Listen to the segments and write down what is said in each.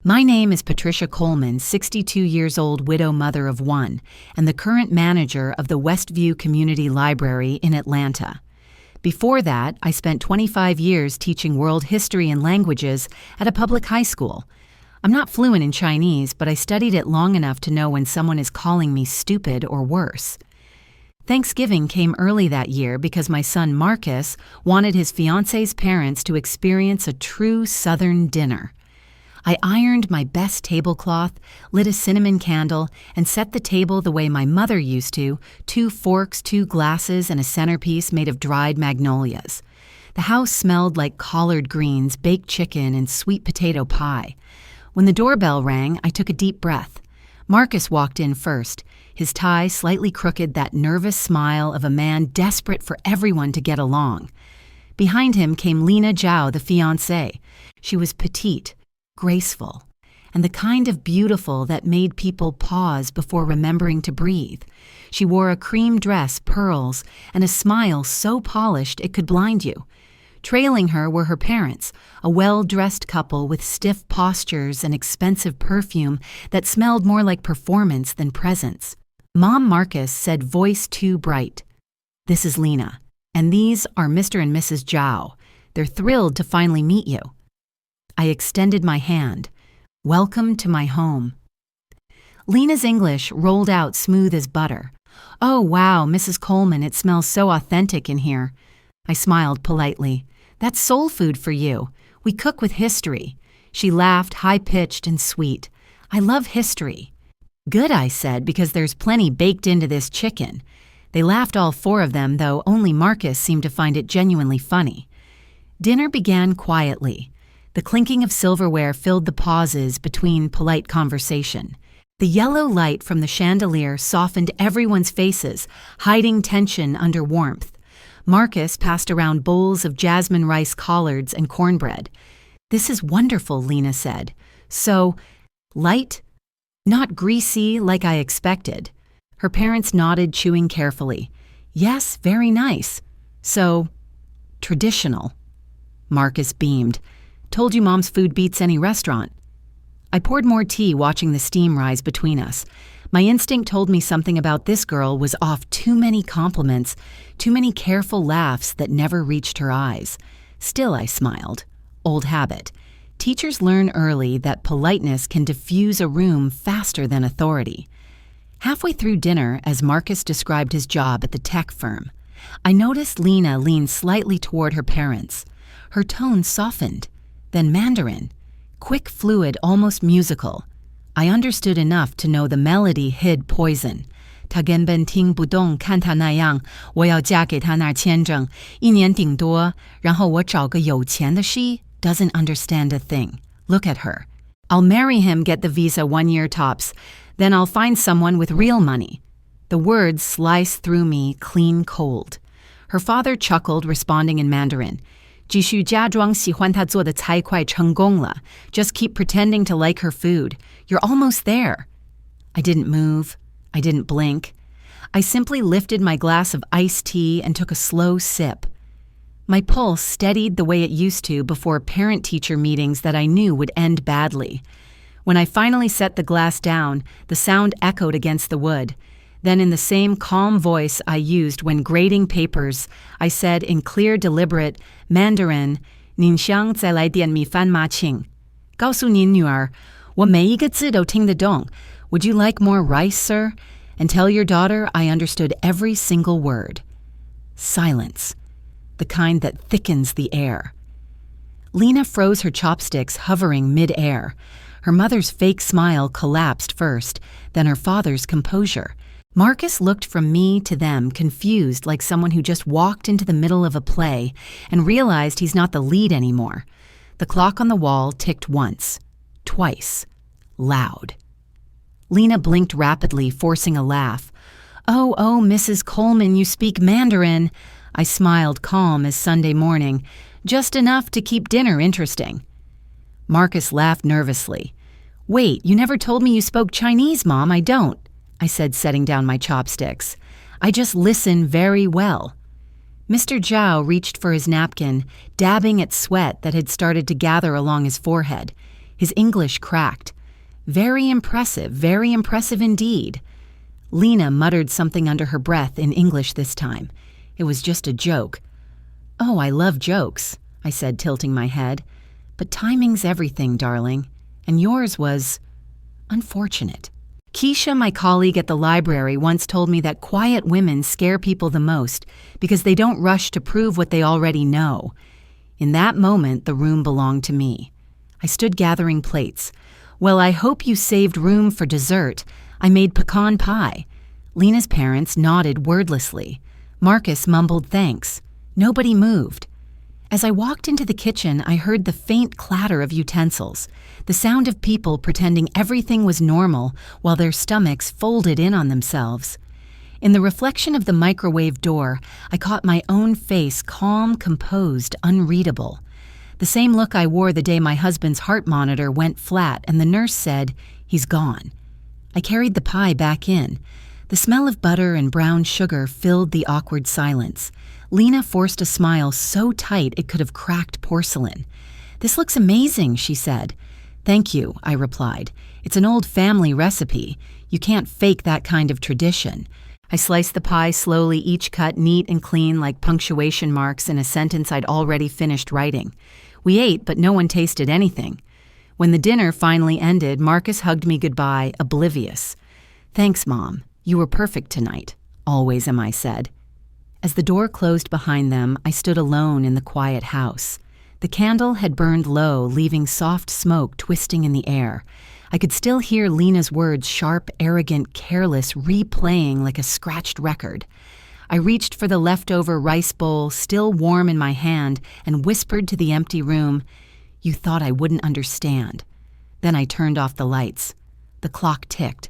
My name is Patricia Coleman, 62 years old widow mother of one, and the current manager of the Westview Community Library in Atlanta. Before that, I spent 25 years teaching world history and languages at a public high school. I'm not fluent in Chinese, but I studied it long enough to know when someone is calling me stupid or worse. Thanksgiving came early that year because my son Marcus wanted his fiancé's parents to experience a true Southern dinner. I ironed my best tablecloth, lit a cinnamon candle, and set the table the way my mother used to, 2 forks, 2 glasses, and a centerpiece made of dried magnolias. The house smelled like collard greens, baked chicken, and sweet potato pie. When the doorbell rang, I took a deep breath. Marcus walked in first, his tie slightly crooked, that nervous smile of a man desperate for everyone to get along. Behind him came Lena Zhao, the fiancée. She was petite, graceful, and the kind of beautiful that made people pause before remembering to breathe. She wore a cream dress, pearls, and a smile so polished it could blind you. Trailing her were her parents, a well-dressed couple with stiff postures and expensive perfume that smelled more like performance than presence. Mom Marcus said, voice too bright, "This is Lena, and these are Mr. and Mrs. Zhao. They're thrilled to finally meet you." I extended my hand. Welcome to my home. Lena's English rolled out smooth as butter. "Oh, wow, Mrs. Coleman, it smells so authentic in here." I smiled politely. "That's soul food for you. We cook with history." She laughed, high-pitched and sweet. "I love history." "Good," I said, "because there's plenty baked into this chicken." They laughed, all 4 of them, though only Marcus seemed to find it genuinely funny. Dinner began quietly. The clinking of silverware filled the pauses between polite conversation. The yellow light from the chandelier softened everyone's faces, hiding tension under warmth. Marcus passed around bowls of jasmine rice collards and cornbread. "This is wonderful," Lena said. "So, light? Not greasy like I expected." Her parents nodded, chewing carefully. "Yes, very nice. So, traditional." Marcus beamed. "Told you Mom's food beats any restaurant." I poured more tea, watching the steam rise between us. My instinct told me something about this girl was off. Too many compliments, too many careful laughs that never reached her eyes. Still, I smiled. Old habit. Teachers learn early that politeness can diffuse a room faster than authority. Halfway through dinner, as Marcus described his job at the tech firm, I noticed Lena lean slightly toward her parents. Her tone softened. Then Mandarin, quick, fluid, almost musical. I understood enough to know the melody hid poison. 他根本听不懂，看他那样，我要嫁给他那签证，1年顶多，然后我找个有钱的。She doesn't understand a thing. Look at her. I'll marry him, get the visa 1 year tops. Then I'll find someone with real money. The words sliced through me clean cold. Her father chuckled, responding in Mandarin. 继续假装喜欢她做的菜快成功了. Just keep pretending to like her food. You're almost there. I didn't move. I didn't blink. I simply lifted my glass of iced tea and took a slow sip. My pulse steadied the way it used to before parent-teacher meetings that I knew would end badly. When I finally set the glass down, the sound echoed against the wood. Then, in the same calm voice I used when grading papers, I said in clear, deliberate Mandarin, 您想再来点米饭吗，亲？告诉您女儿，我每一个字都听得懂。Would you like more rice, sir? And tell your daughter I understood every single word. Silence, the kind that thickens the air. Lena froze her chopsticks, hovering mid-air. Her mother's fake smile collapsed first, then her father's composure. Marcus looked from me to them, confused, like someone who just walked into the middle of a play and realized he's not the lead anymore. The clock on the wall ticked once, twice, loud. Lena blinked rapidly, forcing a laugh. Oh, Mrs. Coleman, you speak Mandarin." I smiled, calm as Sunday morning, just enough to keep dinner interesting. Marcus laughed nervously. "Wait, you never told me you spoke Chinese, Mom. I don't," I said, setting down my chopsticks. "I just listen very well." Mr. Zhao reached for his napkin, dabbing at sweat that had started to gather along his forehead. His English cracked. Very impressive indeed. Lena muttered something under her breath in English this time. It was just a joke. Oh, I love jokes, I said, tilting my head. But timing's everything, darling. And yours was unfortunate. Keisha, my colleague at the library, once told me that quiet women scare people the most because they don't rush to prove what they already know. In that moment, the room belonged to me. I stood gathering plates. Well, I hope you saved room for dessert. I made pecan pie. Lena's parents nodded wordlessly. Marcus mumbled thanks. Nobody moved. As I walked into the kitchen, I heard the faint clatter of utensils, the sound of people pretending everything was normal while their stomachs folded in on themselves. In the reflection of the microwave door, I caught my own face, calm, composed, unreadable. The same look I wore the day my husband's heart monitor went flat and the nurse said, "He's gone." I carried the pie back in. The smell of butter and brown sugar filled the awkward silence. Lena forced a smile so tight it could have cracked porcelain. "This looks amazing," she said. "Thank you," I replied. "It's an old family recipe. You can't fake that kind of tradition." I sliced the pie slowly, each cut neat and clean like punctuation marks in a sentence I'd already finished writing. We ate, but no one tasted anything. When the dinner finally ended, Marcus hugged me goodbye, oblivious. "Thanks, Mom. You were perfect tonight." "Always am," I said. As the door closed behind them, I stood alone in the quiet house. The candle had burned low, leaving soft smoke twisting in the air. I could still hear Lena's words, sharp, arrogant, careless, replaying like a scratched record. I reached for the leftover rice bowl, still warm in my hand, and whispered to the empty room, "You thought I wouldn't understand." Then I turned off the lights. The clock ticked.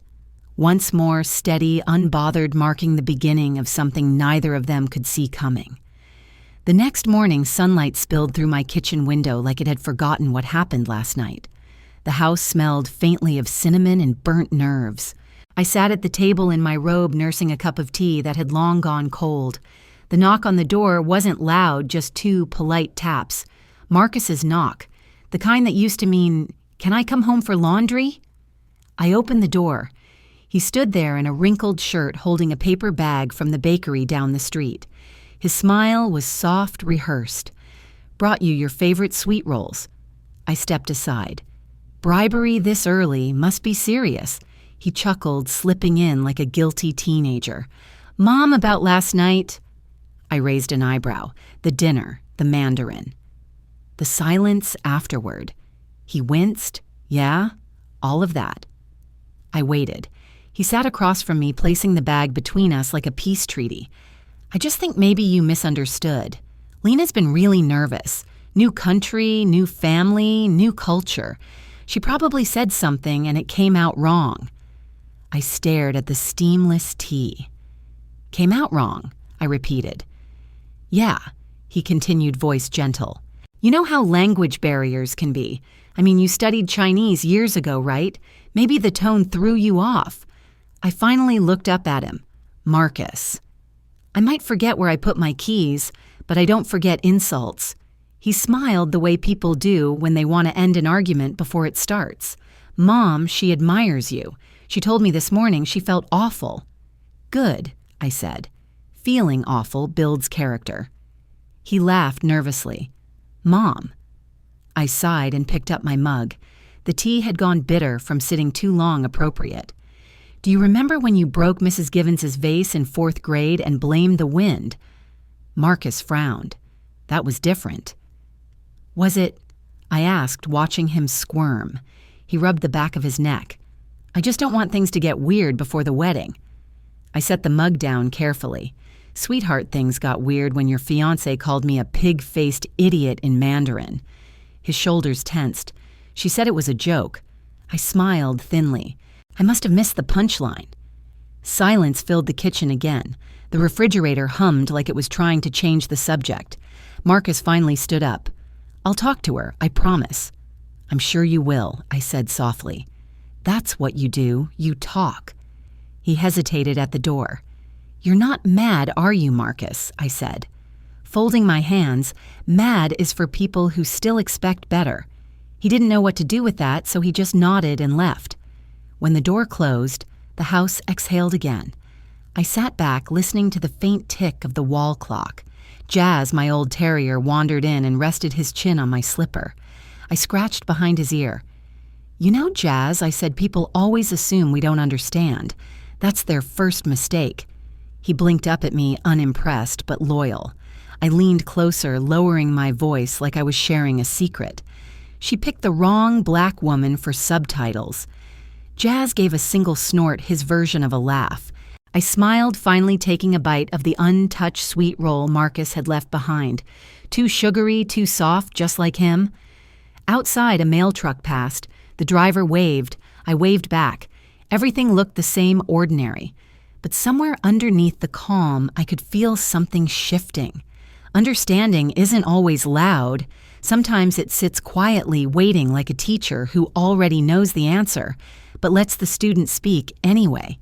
Once more, steady, unbothered, marking the beginning of something neither of them could see coming. The next morning, sunlight spilled through my kitchen window like it had forgotten what happened last night. The house smelled faintly of cinnamon and burnt nerves. I sat at the table in my robe nursing a cup of tea that had long gone cold. The knock on the door wasn't loud, just two polite taps. Marcus's knock, the kind that used to mean, "Can I come home for laundry?" I opened the door. He stood there in a wrinkled shirt holding a paper bag from the bakery down the street. His smile was soft, rehearsed. "Brought you your favorite sweet rolls." I stepped aside. "Bribery this early must be serious." He chuckled, slipping in like a guilty teenager. "Mom, about last night." I raised an eyebrow. The dinner, the Mandarin. The silence afterward. He winced. "Yeah, all of that." I waited. He sat across from me, placing the bag between us like a peace treaty. "I just think maybe you misunderstood. Lena's been really nervous. New country, new family, new culture. She probably said something and it came out wrong." I stared at the steamless tea. "Came out wrong," I repeated. "Yeah," he continued, voice gentle. "You know how language barriers can be. I mean, you studied Chinese years ago, right? Maybe the tone threw you off." I finally looked up at him. "Marcus." I might forget where I put my keys, but I don't forget insults. He smiled the way people do when they want to end an argument before it starts. "Mom, she admires you. She told me this morning she felt awful." "Good," I said. Feeling awful builds character. He laughed nervously. "Mom." I sighed and picked up my mug. The tea had gone bitter from sitting too long appropriate. "Do you remember when you broke Mrs. Givens's vase in 4th grade and blamed the wind?" Marcus frowned. "That was different." "Was it?" I asked, watching him squirm. He rubbed the back of his neck. "I just don't want things to get weird before the wedding." I set the mug down carefully. Sweetheart things got weird when your fiancé called me a pig-faced idiot in Mandarin. His shoulders tensed. She said it was a joke. I smiled thinly. I must have missed the punchline. Silence filled the kitchen again. The refrigerator hummed like it was trying to change the subject. Marcus finally stood up. "I'll talk to her, I promise." "I'm sure you will," I said softly. "That's what you do, you talk." He hesitated at the door. "You're not mad, are you, Marcus?" I said. Folding my hands, mad is for people who still expect better. He didn't know what to do with that, so he just nodded and left. When the door closed, the house exhaled again. I sat back, listening to the faint tick of the wall clock. Jazz, my old terrier, wandered in and rested his chin on my slipper. I scratched behind his ear. "You know, Jazz," I said, "people always assume we don't understand. That's their first mistake." He blinked up at me, unimpressed but loyal. I leaned closer, lowering my voice like I was sharing a secret. "She picked the wrong black woman for subtitles." Jazz gave a single snort, his version of a laugh. I smiled, finally taking a bite of the untouched sweet roll Marcus had left behind. Too sugary, too soft, just like him. Outside, a mail truck passed. The driver waved. I waved back. Everything looked the same, ordinary. But somewhere underneath the calm, I could feel something shifting. Understanding isn't always loud. Sometimes it sits quietly, waiting like a teacher who already knows the answer, but lets the student speak anyway.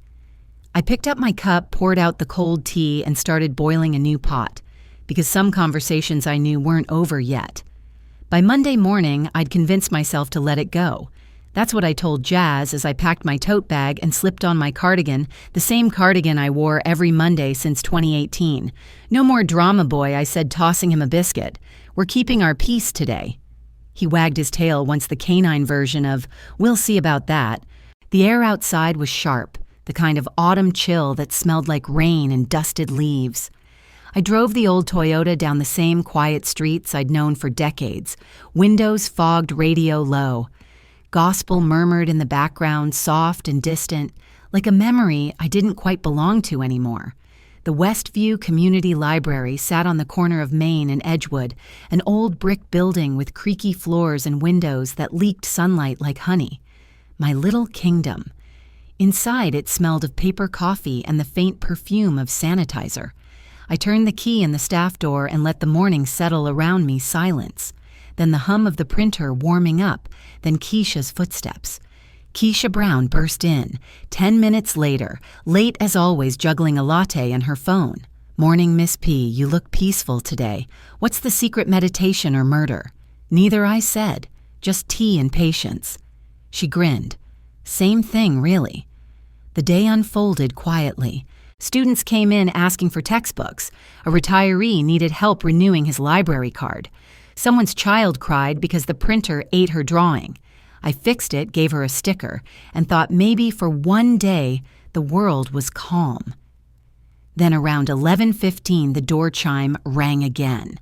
I picked up my cup, poured out the cold tea, and started boiling a new pot, because some conversations I knew weren't over yet. By Monday morning, I'd convinced myself to let it go. That's what I told Jazz as I packed my tote bag and slipped on my cardigan, the same cardigan I wore every Monday since 2018. "No more drama, boy," I said, tossing him a biscuit. "We're keeping our peace today." He wagged his tail once, the canine version of, "We'll see about that." The air outside was sharp, the kind of autumn chill that smelled like rain and dusted leaves. I drove the old Toyota down the same quiet streets I'd known for decades, windows fogged, radio low. Gospel murmured in the background, soft and distant, like a memory I didn't quite belong to anymore. The Westview Community Library sat on the corner of Main and Edgewood, an old brick building with creaky floors and windows that leaked sunlight like honey. My little kingdom. Inside, it smelled of paper coffee and the faint perfume of sanitizer. I turned the key in the staff door and let the morning settle around me, silence. Then the hum of the printer warming up, then Keisha's footsteps. Keisha Brown burst in, 10 minutes later, late as always, juggling a latte and her phone. "Morning, Miss P, you look peaceful today. What's the secret meditation or murder?" "Neither," I said, "just tea and patience." She grinned. "Same thing, really." The day unfolded quietly. Students came in asking for textbooks. A retiree needed help renewing his library card. Someone's child cried because the printer ate her drawing. I fixed it, gave her a sticker, and thought maybe for one day the world was calm. Then around 11:15, the door chime rang again.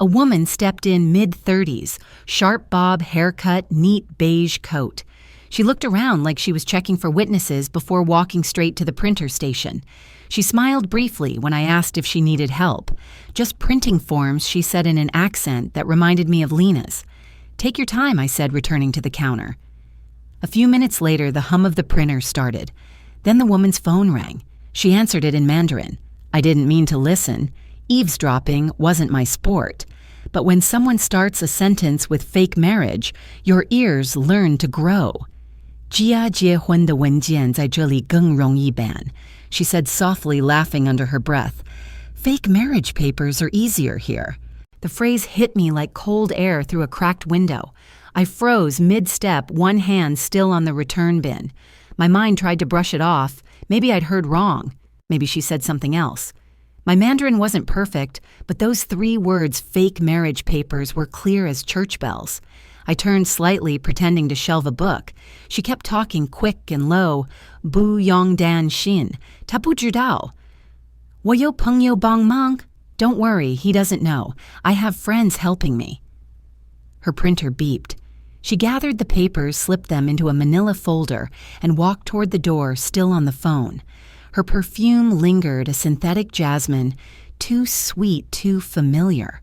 A woman stepped in mid-30s, sharp bob haircut, neat beige coat. She looked around like she was checking for witnesses before walking straight to the printer station. She smiled briefly when I asked if she needed help. "Just printing forms," she said in an accent that reminded me of Lena's. "Take your time," I said, returning to the counter. A few minutes later, the hum of the printer started. Then the woman's phone rang. She answered it in Mandarin. I didn't mean to listen. Eavesdropping wasn't my sport. But when someone starts a sentence with fake marriage, your ears learn to grow. "结婚的文件在这里更容易办," she said softly, laughing under her breath. "Fake marriage papers are easier here." The phrase hit me like cold air through a cracked window. I froze mid-step, one hand still on the return bin. My mind tried to brush it off. Maybe I'd heard wrong. Maybe she said something else. My Mandarin wasn't perfect, but those 3 words, fake marriage papers, were clear as church bells. I turned slightly, pretending to shelve a book. She kept talking quick and low. "Bu yong dan xin, ta bu zhi dao. 我有朋友帮忙." "Don't worry, he doesn't know. I have friends helping me." Her printer beeped. She gathered the papers, slipped them into a manila folder, and walked toward the door, still on the phone. Her perfume lingered, a synthetic jasmine, too sweet, too familiar.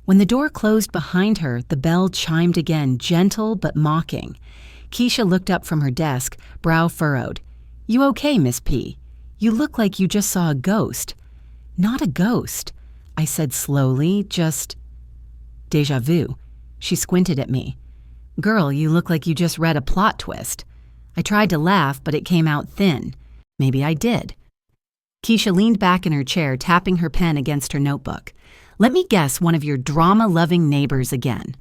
When the door closed behind her, the bell chimed again, gentle but mocking. Keisha looked up from her desk, brow furrowed. "You okay, Miss P? You look like you just saw a ghost." "Not a ghost," I said slowly, just déjà vu. She squinted at me. "Girl, you look like you just read a plot twist." I tried to laugh, but it came out thin. Maybe I did. Keisha leaned back in her chair, tapping her pen against her notebook. "Let me guess, one of your drama-loving neighbors again.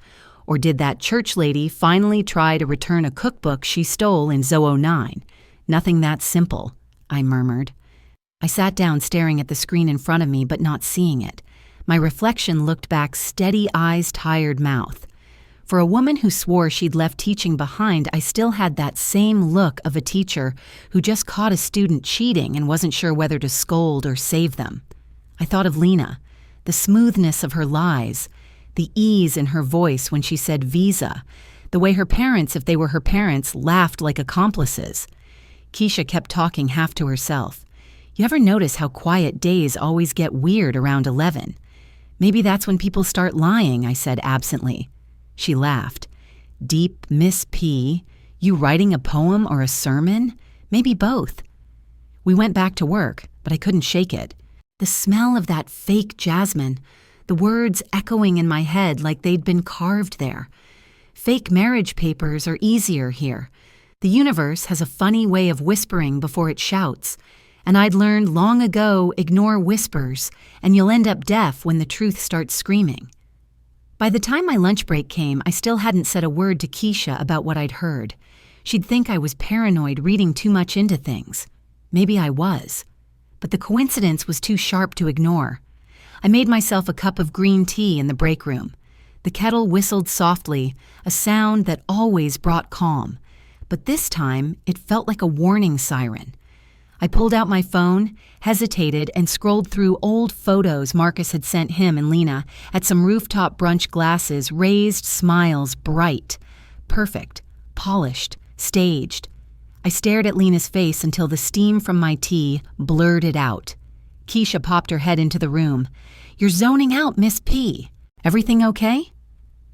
Or did that church lady finally try to return a cookbook she stole in Zoo 09? Nothing that simple, I murmured. I sat down staring at the screen in front of me but not seeing it. My reflection looked back, steady eyes, tired mouth. For a woman who swore she'd left teaching behind, I still had that same look of a teacher who just caught a student cheating and wasn't sure whether to scold or save them. I thought of Lena, the smoothness of her lies, the ease in her voice when she said visa, the way her parents, if they were her parents, laughed like accomplices. Keisha kept talking half to herself. You ever notice how quiet days always get weird around 11? Maybe that's when people start lying, I said absently. She laughed. Deep Miss P, you writing a poem or a sermon? Maybe both. We went back to work, but I couldn't shake it. The smell of that fake jasmine, the words echoing in my head like they'd been carved there. Fake marriage papers are easier here. The universe has a funny way of whispering before it shouts, and I'd learned long ago, ignore whispers, and you'll end up deaf when the truth starts screaming. By the time my lunch break came, I still hadn't said a word to Keisha about what I'd heard. She'd think I was paranoid, reading too much into things. Maybe I was. But the coincidence was too sharp to ignore. I made myself a cup of green tea in the break room. The kettle whistled softly, a sound that always brought calm. But this time, it felt like a warning siren. I pulled out my phone, hesitated, and scrolled through old photos Marcus had sent him and Lena at some rooftop brunch glasses, raised smiles, bright, perfect, polished, staged. I stared at Lena's face until the steam from my tea blurred it out. Keisha popped her head into the room. You're zoning out, Miss P. Everything okay?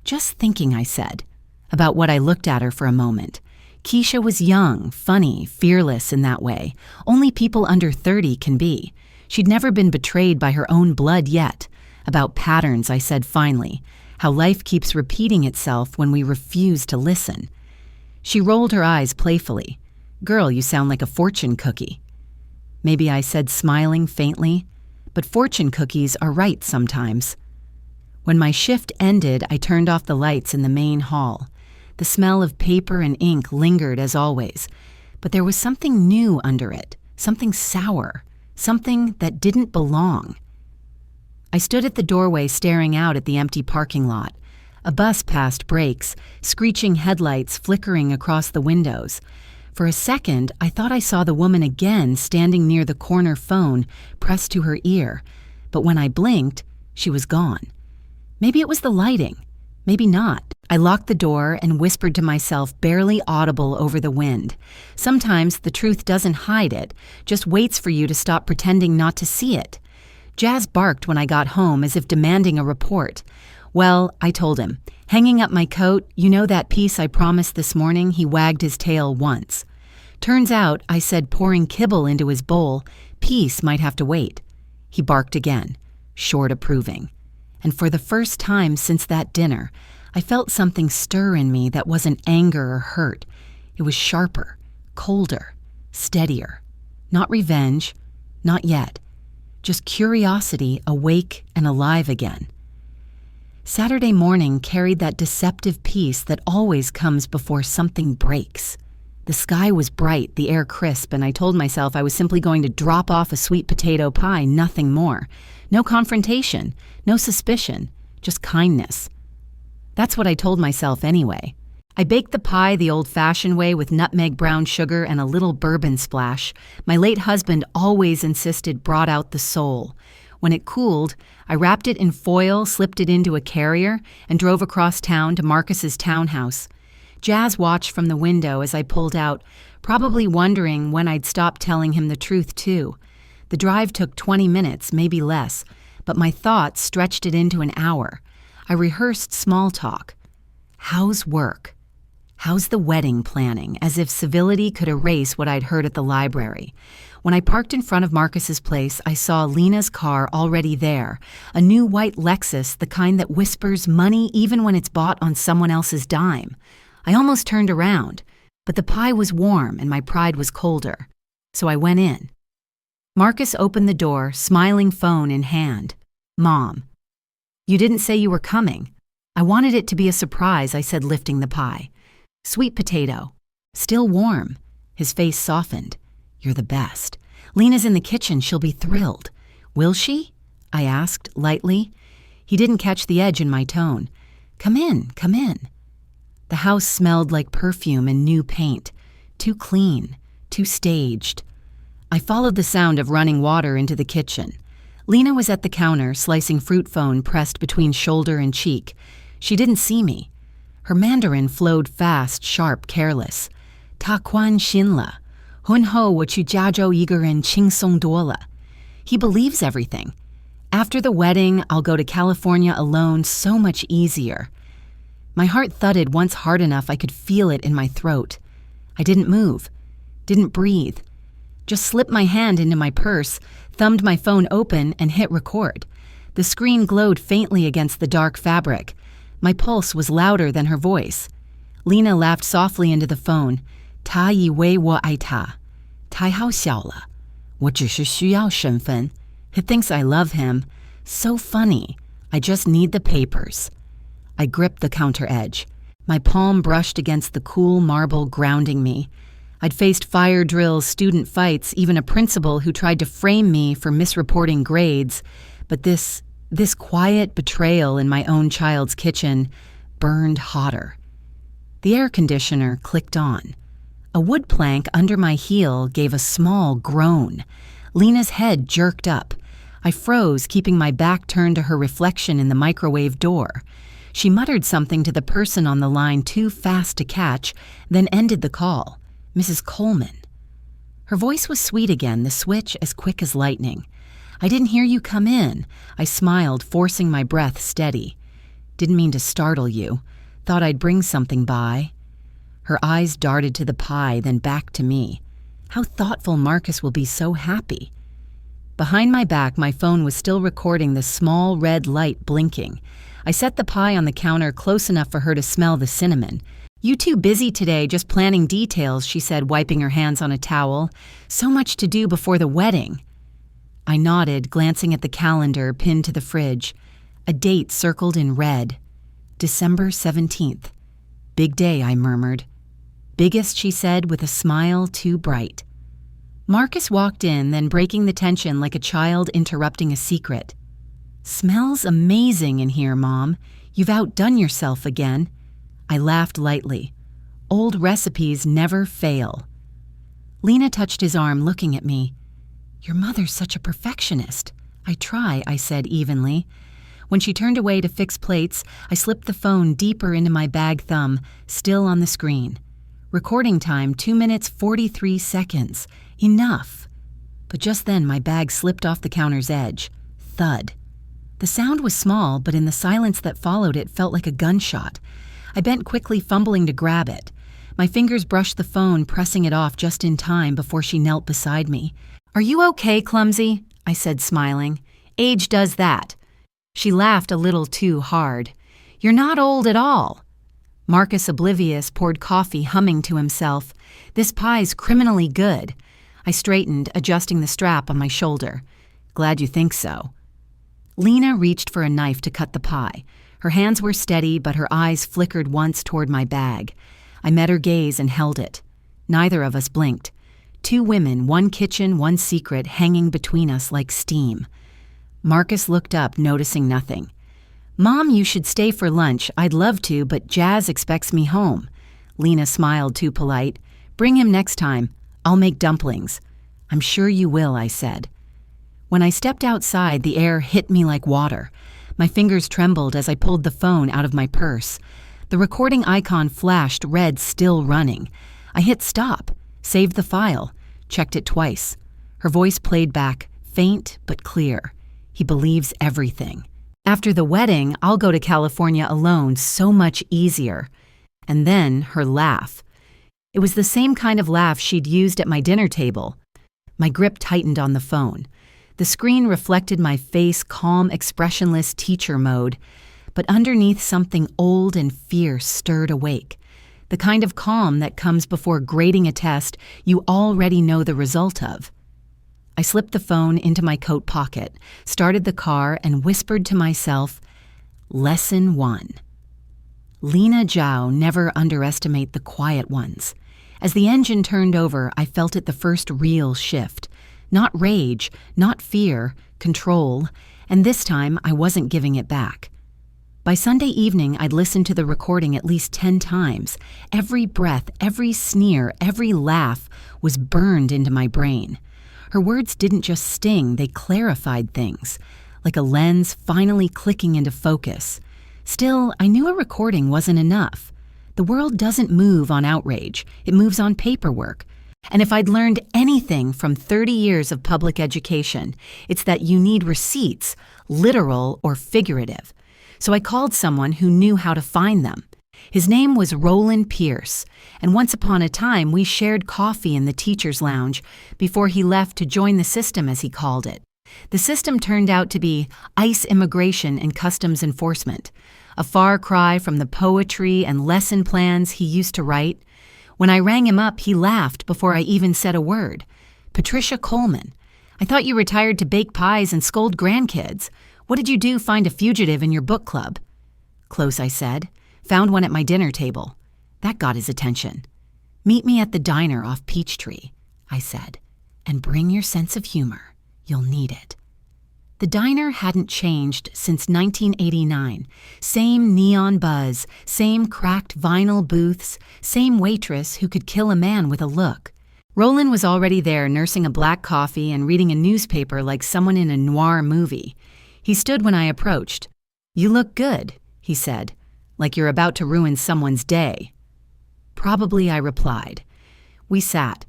Just thinking, I said, about what I looked at her for a moment. Keisha was young, funny, fearless in that way. Only people under 30 can be. She'd never been betrayed by her own blood yet. About patterns, I said finally, how life keeps repeating itself when we refuse to listen. She rolled her eyes playfully. Girl, you sound like a fortune cookie. Maybe I said, smiling faintly, but fortune cookies are right sometimes. When my shift ended, I turned off the lights in the main hall. The smell of paper and ink lingered as always, but there was something new under it, something sour, something that didn't belong. I stood at the doorway staring out at the empty parking lot. A bus passed brakes, screeching headlights flickering across the windows. For a second, I thought I saw the woman again standing near the corner phone, pressed to her ear, but when I blinked, she was gone. Maybe it was the lighting, maybe not. I locked the door and whispered to myself, barely audible over the wind. Sometimes the truth doesn't hide it, just waits for you to stop pretending not to see it. Jazz barked when I got home as if demanding a report. Well, I told him, hanging up my coat, you know that piece I promised this morning? He wagged his tail once. Turns out, I said, pouring kibble into his bowl, peace might have to wait. He barked again, short approving. And for the first time since that dinner, I felt something stir in me that wasn't anger or hurt. It was sharper, colder, steadier. Not revenge, not yet. Just curiosity awake and alive again. Saturday morning carried that deceptive peace that always comes before something breaks. The sky was bright, the air crisp, and I told myself I was simply going to drop off a sweet potato pie, nothing more. No confrontation, no suspicion, just kindness. That's what I told myself anyway. I baked the pie the old-fashioned way with nutmeg brown sugar and a little bourbon splash. My late husband always insisted brought out the soul. When it cooled, I wrapped it in foil, slipped it into a carrier, and drove across town to Marcus's townhouse. Jazz watched from the window as I pulled out, probably wondering when I'd stop telling him the truth too. The drive took 20 minutes, maybe less, but my thoughts stretched it into an hour. I rehearsed small talk. How's work? How's the wedding planning? As if civility could erase what I'd heard at the library. When I parked in front of Marcus's place, I saw Lena's car already there, a new white Lexus, the kind that whispers money even when it's bought on someone else's dime. I almost turned around, but the pie was warm and my pride was colder. So I went in. Marcus opened the door, smiling phone in hand. Mom. You didn't say you were coming. I wanted it to be a surprise, I said, lifting the pie. Sweet potato. Still warm. His face softened. You're the best. Lena's in the kitchen. She'll be thrilled. Will she? I asked, lightly. He didn't catch the edge in my tone. Come in, come in. The house smelled like perfume and new paint. Too clean, too staged. I followed the sound of running water into the kitchen. Lena was at the counter, slicing fruit phone pressed between shoulder and cheek. She didn't see me. Her Mandarin flowed fast, sharp, careless. Ta quan xin la. Hun ho wo chu jia zhou yi ge ren qing song duo le. He believes everything. After the wedding, I'll go to California alone, so much easier. My heart thudded once hard enough I could feel it in my throat. I didn't move, didn't breathe. Just slipped my hand into my purse, thumbed my phone open, and hit record. The screen glowed faintly against the dark fabric. My pulse was louder than her voice. Lena laughed softly into the phone. 他以为我爱他，太好笑了。我只是需要身份。He thinks I love him. So funny. I just need the papers. I gripped the counter edge. My palm brushed against the cool marble, grounding me. I'd faced fire drills, student fights, even a principal who tried to frame me for misreporting grades. But this quiet betrayal in my own child's kitchen burned hotter. The air conditioner clicked on. A wood plank under my heel gave a small groan. Lena's head jerked up. I froze, keeping my back turned to her reflection in the microwave door. She muttered something to the person on the line too fast to catch, then ended the call. Mrs. Coleman. Her voice was sweet again, the switch as quick as lightning. I didn't hear you come in. I smiled, forcing my breath steady. Didn't mean to startle you. Thought I'd bring something by. Her eyes darted to the pie, then back to me. How thoughtful Marcus will be so happy. Behind my back, my phone was still recording the small red light blinking. I set the pie on the counter close enough for her to smell the cinnamon. You too busy today, just planning details, she said, wiping her hands on a towel. So much to do before the wedding. I nodded, glancing at the calendar pinned to the fridge. A date circled in red. December 17th. Big day, I murmured. Biggest, she said, with a smile too bright. Marcus walked in, then breaking the tension like a child interrupting a secret. Smells amazing in here, Mom. You've outdone yourself again. I laughed lightly. Old recipes never fail. Lena touched his arm, looking at me. Your mother's such a perfectionist. I try, I said evenly. When she turned away to fix plates, I slipped the phone deeper into my bag thumb, still on the screen. Recording time, 2 minutes, 43 seconds. Enough. But just then my bag slipped off the counter's edge. Thud. The sound was small, but in the silence that followed it felt like a gunshot. I bent quickly, fumbling to grab it. My fingers brushed the phone, pressing it off just in time before she knelt beside me. Are you okay, Clumsy? I said, smiling. Age does that. She laughed a little too hard. You're not old at all. Marcus, oblivious, poured coffee, humming to himself. This pie's criminally good. I straightened, adjusting the strap on my shoulder. Glad you think so. Lena reached for a knife to cut the pie. Her hands were steady, but her eyes flickered once toward my bag. I met her gaze and held it. Neither of us blinked. 2 women, 1 kitchen, 1 secret, hanging between us like steam. Marcus looked up, noticing nothing. Mom, you should stay for lunch. I'd love to, but Jazz expects me home. Lena smiled, too polite. Bring him next time. I'll make dumplings. I'm sure you will, I said. When I stepped outside, the air hit me like water. My fingers trembled as I pulled the phone out of my purse. The recording icon flashed, red, still running. I hit stop, saved the file, checked it twice. Her voice played back, faint but clear. He believes everything. After the wedding, I'll go to California alone, so much easier. And then her laugh. It was the same kind of laugh she'd used at my dinner table. My grip tightened on the phone. The screen reflected my face, calm, expressionless teacher mode. But underneath, something old and fierce stirred awake. The kind of calm that comes before grading a test you already know the result of. I slipped the phone into my coat pocket, started the car, and whispered to myself, Lesson 1. Lena Zhao, never underestimate the quiet ones. As the engine turned over, I felt it the first real shift. Not rage, not fear, control, and this time I wasn't giving it back. By Sunday evening, I'd listened to the recording at least 10 times. Every breath, every sneer, every laugh was burned into my brain. Her words didn't just sting, they clarified things, like a lens finally clicking into focus. Still, I knew a recording wasn't enough. The world doesn't move on outrage, it moves on paperwork. And if I'd learned anything from 30 years of public education, it's that you need receipts, literal or figurative. So I called someone who knew how to find them. His name was Roland Pierce, and once upon a time we shared coffee in the teacher's lounge before he left to join the system, as he called it. The system turned out to be ICE Immigration and Customs Enforcement, a far cry from the poetry and lesson plans he used to write. When I rang him up, he laughed before I even said a word. "Patricia Coleman, I thought you retired to bake pies and scold grandkids. What did you do find a fugitive in your book club?" "Close," I said. "Found one at my dinner table." That got his attention. "Meet me at the diner off Peachtree," I said, "and bring your sense of humor. You'll need it." The diner hadn't changed since 1989. Same neon buzz, same cracked vinyl booths, same waitress who could kill a man with a look. Roland was already there, nursing a black coffee and reading a newspaper like someone in a noir movie. He stood when I approached. "You look good," he said, "like you're about to ruin someone's day." "Probably," I replied. We sat.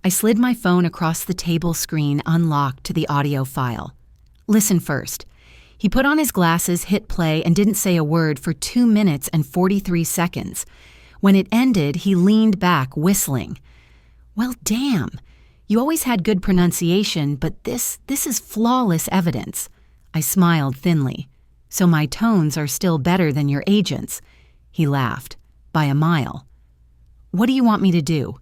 I slid my phone across the table screen unlocked to the audio file. "Listen first." He put on his glasses, hit play, and didn't say a word for 2 minutes and 43 seconds. When it ended, he leaned back, whistling. "Well, damn. You always had good pronunciation, but this is flawless evidence." I smiled thinly. "So my tones are still better than your agent's." He laughed. "By a mile." "What do you want me to do?"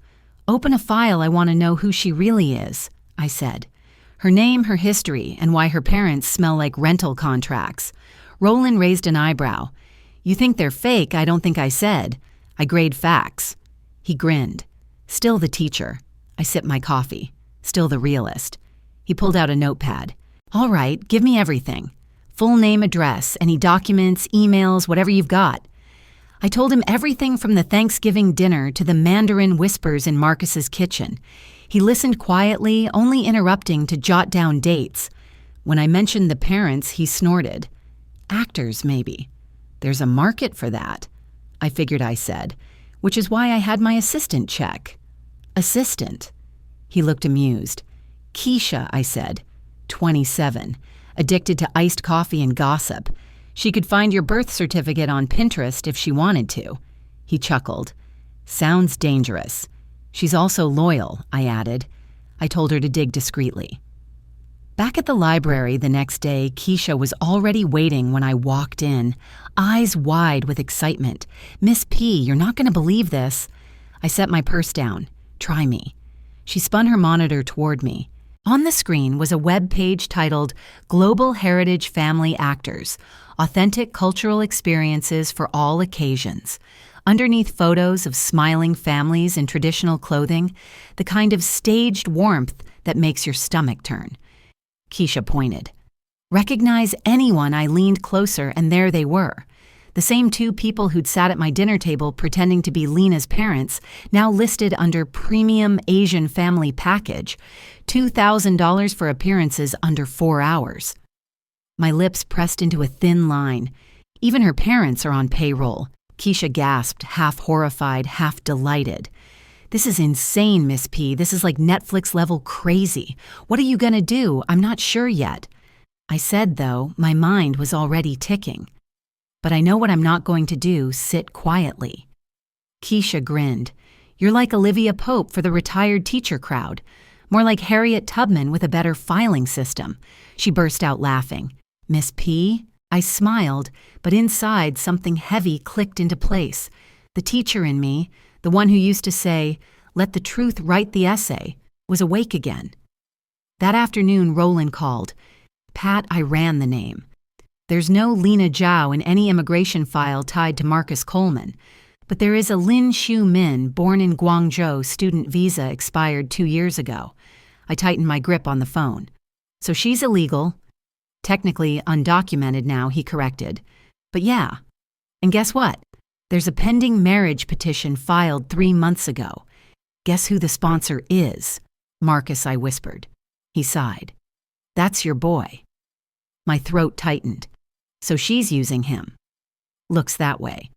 "Open a file. I want to know who she really is," I said. "Her name, her history, and why her parents smell like rental contracts." Roland raised an eyebrow. "You think they're fake? I don't think I said. I grade facts." He grinned. "Still the teacher." I sipped my coffee. "Still the realist." He pulled out a notepad. "All right, give me everything. Full name, address, any documents, emails, whatever you've got." I told him everything from the Thanksgiving dinner to the Mandarin whispers in Marcus's kitchen. He listened quietly, only interrupting to jot down dates. When I mentioned the parents, he snorted. "Actors, maybe. There's a market for that," I figured I said, which is why I had my assistant check. "Assistant?" He looked amused. "Keisha," I said. 27, addicted to iced coffee and gossip. She could find your birth certificate on Pinterest if she wanted to. He chuckled. "Sounds dangerous." "She's also loyal," I added. I told her to dig discreetly. Back at the library the next day, Keisha was already waiting when I walked in, eyes wide with excitement. "Miss P, you're not going to believe this." I set my purse down. "Try me." She spun her monitor toward me. On the screen was a web page titled Global Heritage Family Actors, Authentic Cultural Experiences for All Occasions. Underneath photos of smiling families in traditional clothing, the kind of staged warmth that makes your stomach turn. Keisha pointed. "Recognize anyone?" I leaned closer, and there they were. The same 2 people who'd sat at my dinner table pretending to be Lena's parents, now listed under Premium Asian Family Package, $2,000 for appearances under 4 hours. My lips pressed into a thin line. Even her parents are on payroll. Keisha gasped, half horrified, half delighted. "This is insane, Miss P. This is like Netflix-level crazy. What are you going to do? I'm not sure yet." I said, though, my mind was already ticking. "But I know what I'm not going to do, sit quietly." Keisha grinned. "You're like Olivia Pope for the retired teacher crowd. More like Harriet Tubman with a better filing system." She burst out laughing. "Miss P?" I smiled, but inside something heavy clicked into place. The teacher in me, the one who used to say, "Let the truth write the essay," was awake again. That afternoon, Roland called. "Pat, I ran the name." There's no Lena Zhao in any immigration file tied to Marcus Coleman, but there is a Lin Shu Min, born in Guangzhou, student visa expired 2 years ago. I tightened my grip on the phone. So she's illegal. Technically undocumented now, he corrected. But yeah. And guess what? There's a pending marriage petition filed 3 months ago. Guess who the sponsor is? Marcus, I whispered. He sighed. That's your boy. My throat tightened. So she's using him. Looks that way.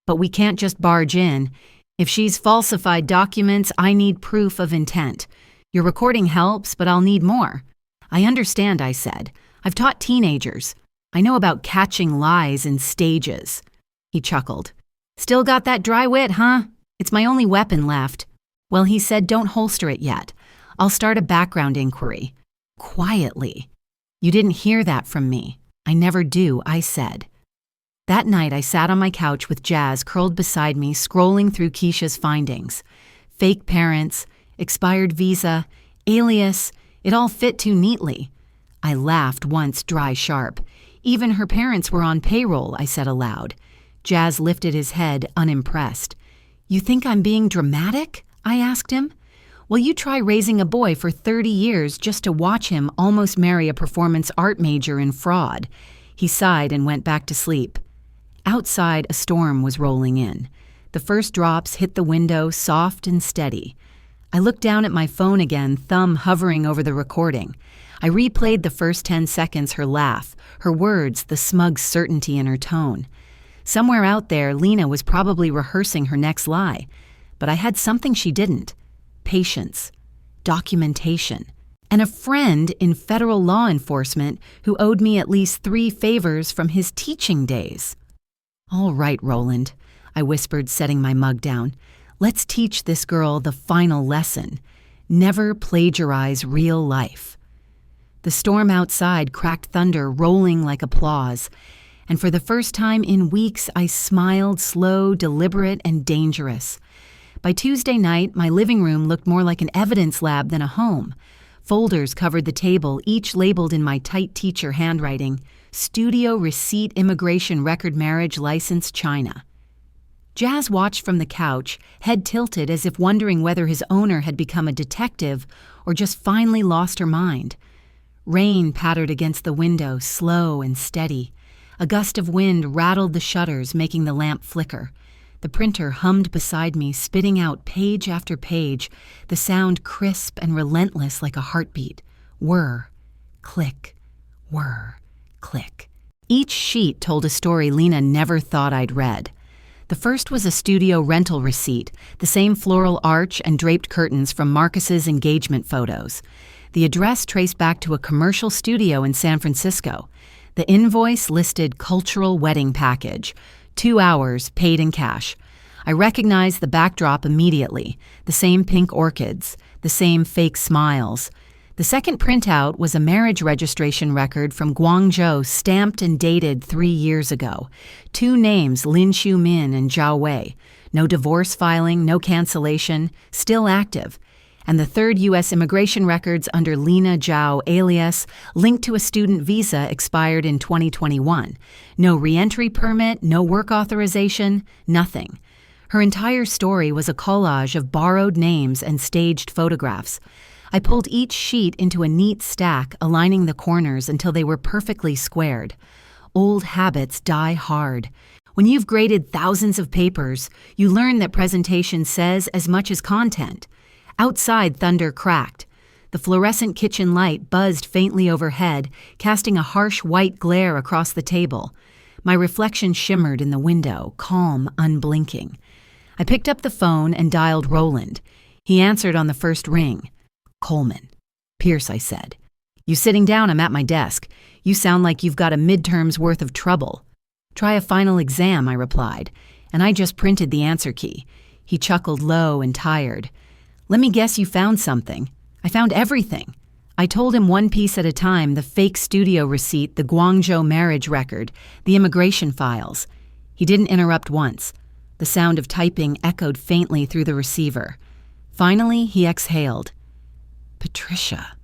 But we can't just barge in. If she's falsified documents, I need proof of intent. Your recording helps, but I'll need more. I understand, I said. I've taught teenagers. I know about catching lies in stages. He chuckled. Still got that dry wit, huh? It's my only weapon left. Well, he said, don't holster it yet. I'll start a background inquiry. Quietly. You didn't hear that from me. I never do, I said. That night, I sat on my couch with Jazz curled beside me, scrolling through Keisha's findings. Fake parents, expired visa, alias, it all fit too neatly. I laughed once, dry sharp. Even her parents were on payroll, I said aloud. Jazz lifted his head, unimpressed. You think I'm being dramatic? I asked him. Well, you try raising a boy for 30 years just to watch him almost marry a performance art major in fraud. He sighed and went back to sleep. Outside, a storm was rolling in. The first drops hit the window, soft and steady. I looked down at my phone again, thumb hovering over the recording. I replayed the first 10 seconds, her laugh, her words, the smug certainty in her tone. Somewhere out there, Lena was probably rehearsing her next lie. But I had something she didn't. Patience, documentation, and a friend in federal law enforcement who owed me at least 3 favors from his teaching days. All right, Roland, I whispered, setting my mug down. Let's teach this girl the final lesson. Never plagiarize real life. The storm outside cracked thunder, rolling like applause. And for the first time in weeks, I smiled, slow, deliberate, and dangerous. By Tuesday night, my living room looked more like an evidence lab than a home. Folders covered the table, each labeled in my tight teacher handwriting, Studio Receipt Immigration Record Marriage License, China. Jazz watched from the couch, head tilted as if wondering whether his owner had become a detective or just finally lost her mind. Rain pattered against the window, slow and steady. A gust of wind rattled the shutters, making the lamp flicker. The printer hummed beside me, spitting out page after page, the sound crisp and relentless like a heartbeat. Whir, click, whir, click. Each sheet told a story Lena never thought I'd read. The first was a studio rental receipt, the same floral arch and draped curtains from Marcus's engagement photos. The address traced back to a commercial studio in San Francisco. The invoice listed cultural wedding package, 2 hours, paid in cash. I recognized the backdrop immediately, the same pink orchids, the same fake smiles. The second printout was a marriage registration record from Guangzhou, stamped and dated 3 years ago. 2 names, Lin Shu Min and Zhao Wei. No divorce filing, no cancellation, still active. And the third U.S. immigration records under Lena Zhao alias, linked to a student visa expired in 2021. No re-entry permit, no work authorization, nothing. Her entire story was a collage of borrowed names and staged photographs. I pulled each sheet into a neat stack, aligning the corners until they were perfectly squared. Old habits die hard. When you've graded thousands of papers, you learn that presentation says as much as content. Outside, thunder cracked. The fluorescent kitchen light buzzed faintly overhead, casting a harsh white glare across the table. My reflection shimmered in the window, calm, unblinking. I picked up the phone and dialed Roland. He answered on the first ring. Coleman. Pierce, I said. You sitting down? I'm at my desk. You sound like you've got a midterm's worth of trouble. Try a final exam, I replied, and I just printed the answer key. He chuckled low and tired. Let me guess you found something. I found everything. I told him one piece at a time, the fake studio receipt, the Guangzhou marriage record, the immigration files. He didn't interrupt once. The sound of typing echoed faintly through the receiver. Finally, he exhaled. Patricia.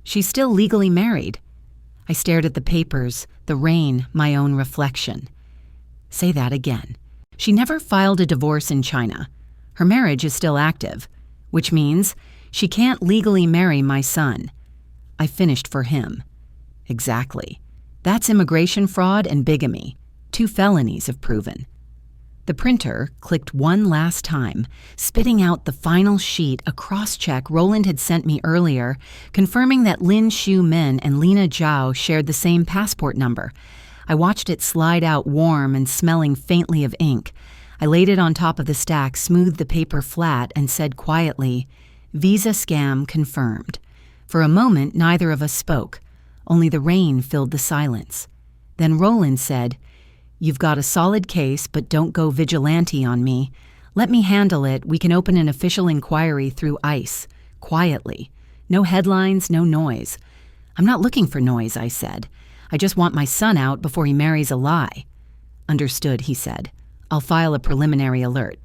She's still legally married. I stared at the papers, the rain, my own reflection. Say that again. She never filed a divorce in China. Her marriage is still active, which means she can't legally marry my son. I finished for him. Exactly. That's immigration fraud and bigamy. 2 felonies if proven. The printer clicked one last time, spitting out the final sheet, a cross-check Roland had sent me earlier, confirming that Lin Shu Min and Lena Zhao shared the same passport number. I watched it slide out warm and smelling faintly of ink. I laid it on top of the stack, smoothed the paper flat, and said quietly, "Visa scam confirmed." For a moment, neither of us spoke. Only the rain filled the silence. Then Roland said, "You've got a solid case, but don't go vigilante on me. Let me handle it. We can open an official inquiry through ICE, quietly. No headlines, no noise." "I'm not looking for noise," I said. "I just want my son out before he marries a lie." "Understood," he said. "I'll file a preliminary alert.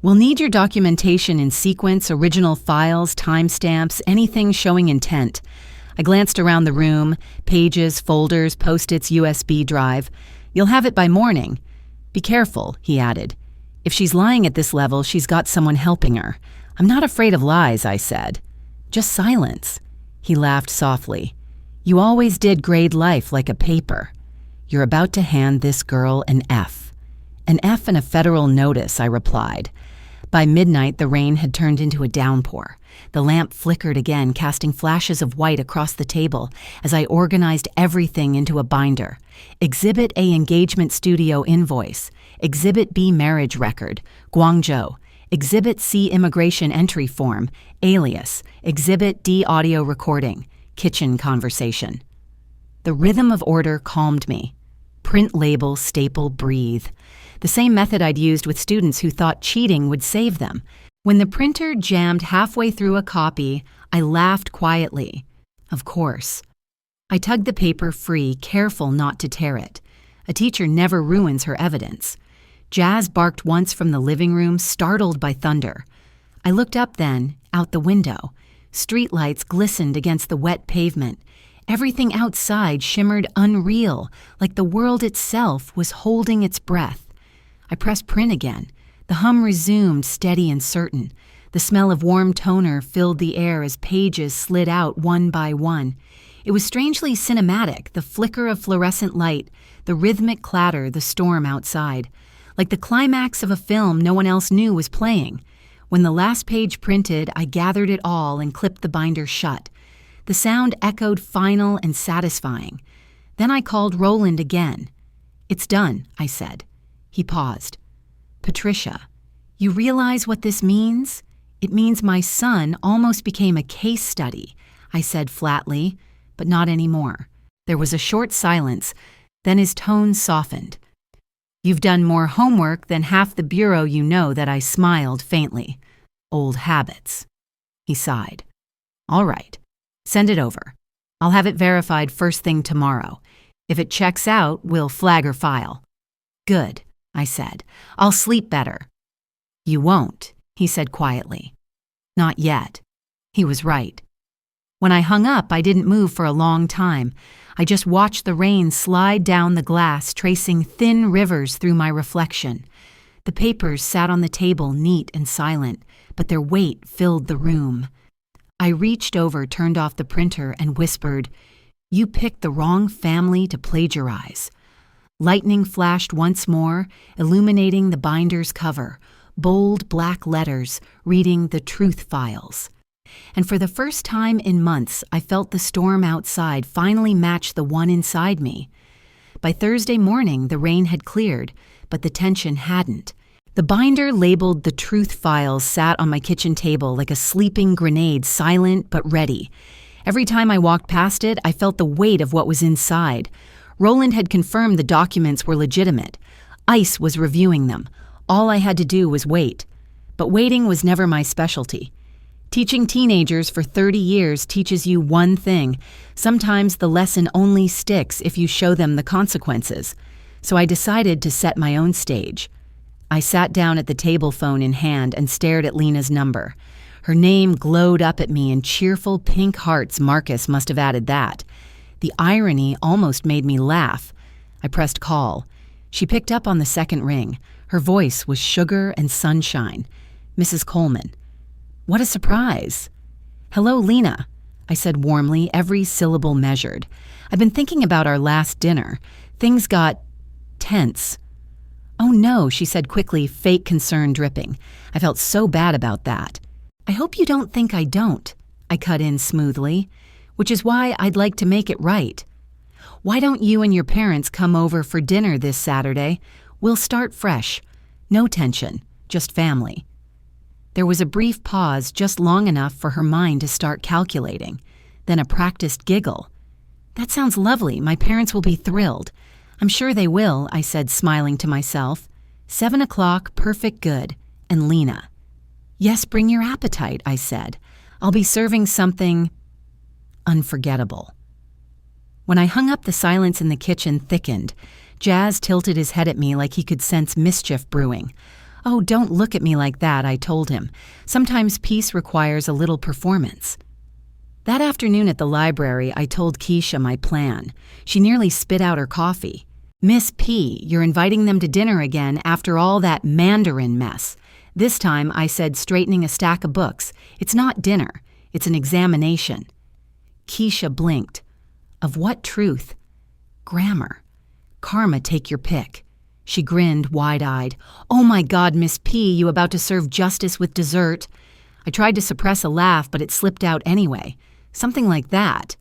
We'll need your documentation in sequence, original files, timestamps, anything showing intent." I glanced around the room, pages, folders, Post-its, USB drive. "You'll have it by morning." "Be careful," he added. "If she's lying at this level, she's got someone helping her." "I'm not afraid of lies," I said. "Just silence." He laughed softly. "You always did grade life like a paper. You're about to hand this girl an F." "An F and a federal notice," I replied. By midnight, the rain had turned into a downpour. The lamp flickered again, casting flashes of white across the table as I organized everything into a binder. Exhibit A engagement studio invoice. Exhibit B marriage record, Guangzhou. Exhibit C immigration entry form, alias. Exhibit D audio recording, kitchen conversation. The rhythm of order calmed me. Print, label, staple, breathe. The same method I'd used with students who thought cheating would save them. When the printer jammed halfway through a copy, I laughed quietly. Of course. I tugged the paper free, careful not to tear it. A teacher never ruins her evidence. Jazz barked once from the living room, startled by thunder. I looked up then, out the window. Streetlights glistened against the wet pavement. Everything outside shimmered unreal, like the world itself was holding its breath. I pressed print again. The hum resumed, steady and certain. The smell of warm toner filled the air as pages slid out one by one. It was strangely cinematic, the flicker of fluorescent light, the rhythmic clatter, the storm outside. Like the climax of a film no one else knew was playing. When the last page printed, I gathered it all and clipped the binder shut. The sound echoed final and satisfying. Then I called Roland again. "It's done," I said. He paused. "Patricia, you realize what this means? It means my son almost became a case study," I said flatly, but not anymore. There was a short silence, then his tone softened. "You've done more homework than half the bureau you know." That I smiled faintly. "Old habits." He sighed. "All right, send it over. I'll have it verified first thing tomorrow. If it checks out, we'll flag her file." "Good," I said. "I'll sleep better." "You won't," he said quietly. "Not yet." He was right. When I hung up, I didn't move for a long time. I just watched the rain slide down the glass, tracing thin rivers through my reflection. The papers sat on the table, neat and silent, but their weight filled the room. I reached over, turned off the printer, and whispered, "You picked the wrong family to plagiarize." Lightning flashed once more, illuminating the binder's cover, bold black letters reading "The Truth Files." And for the first time in months, I felt the storm outside finally match the one inside me. By Thursday morning, the rain had cleared, but the tension hadn't. The binder labeled "The Truth Files" sat on my kitchen table like a sleeping grenade, silent but ready. Every time I walked past it, I felt the weight of what was inside. Roland had confirmed the documents were legitimate. ICE was reviewing them. All I had to do was wait. But waiting was never my specialty. Teaching teenagers for 30 years teaches you one thing. Sometimes the lesson only sticks if you show them the consequences. So I decided to set my own stage. I sat down at the table, phone in hand, and stared at Lena's number. Her name glowed up at me in cheerful pink hearts. Marcus must have added that. The irony almost made me laugh. I pressed call. She picked up on the second ring. Her voice was sugar and sunshine. Mrs. Coleman. What a surprise. Hello, Lena, I said warmly, every syllable measured. I've been thinking about our last dinner. Things got tense. Oh no, she said quickly, fake concern dripping. I felt so bad about that. I hope you don't think I don't, I cut in smoothly, which is why I'd like to make it right. Why don't you and your parents come over for dinner this Saturday? We'll start fresh. No tension, just family. There was a brief pause, just long enough for her mind to start calculating, then a practiced giggle. That sounds lovely. My parents will be thrilled. I'm sure they will, I said, smiling to myself. 7 o'clock, perfect good. And Lena. Yes, bring your appetite, I said. I'll be serving something unforgettable. When I hung up, the silence in the kitchen thickened. Jazz tilted his head at me like he could sense mischief brewing. Oh, don't look at me like that, I told him. Sometimes peace requires a little performance. That afternoon at the library, I told Keisha my plan. She nearly spit out her coffee. Miss P, you're inviting them to dinner again after all that Mandarin mess. This time, I said, straightening a stack of books. It's not dinner. It's an examination. Keisha blinked. Of what truth? Grammar. Karma, take your pick. She grinned, wide-eyed. Oh my God, Miss P, you about to serve justice with dessert? I tried to suppress a laugh, but it slipped out anyway. Something like that.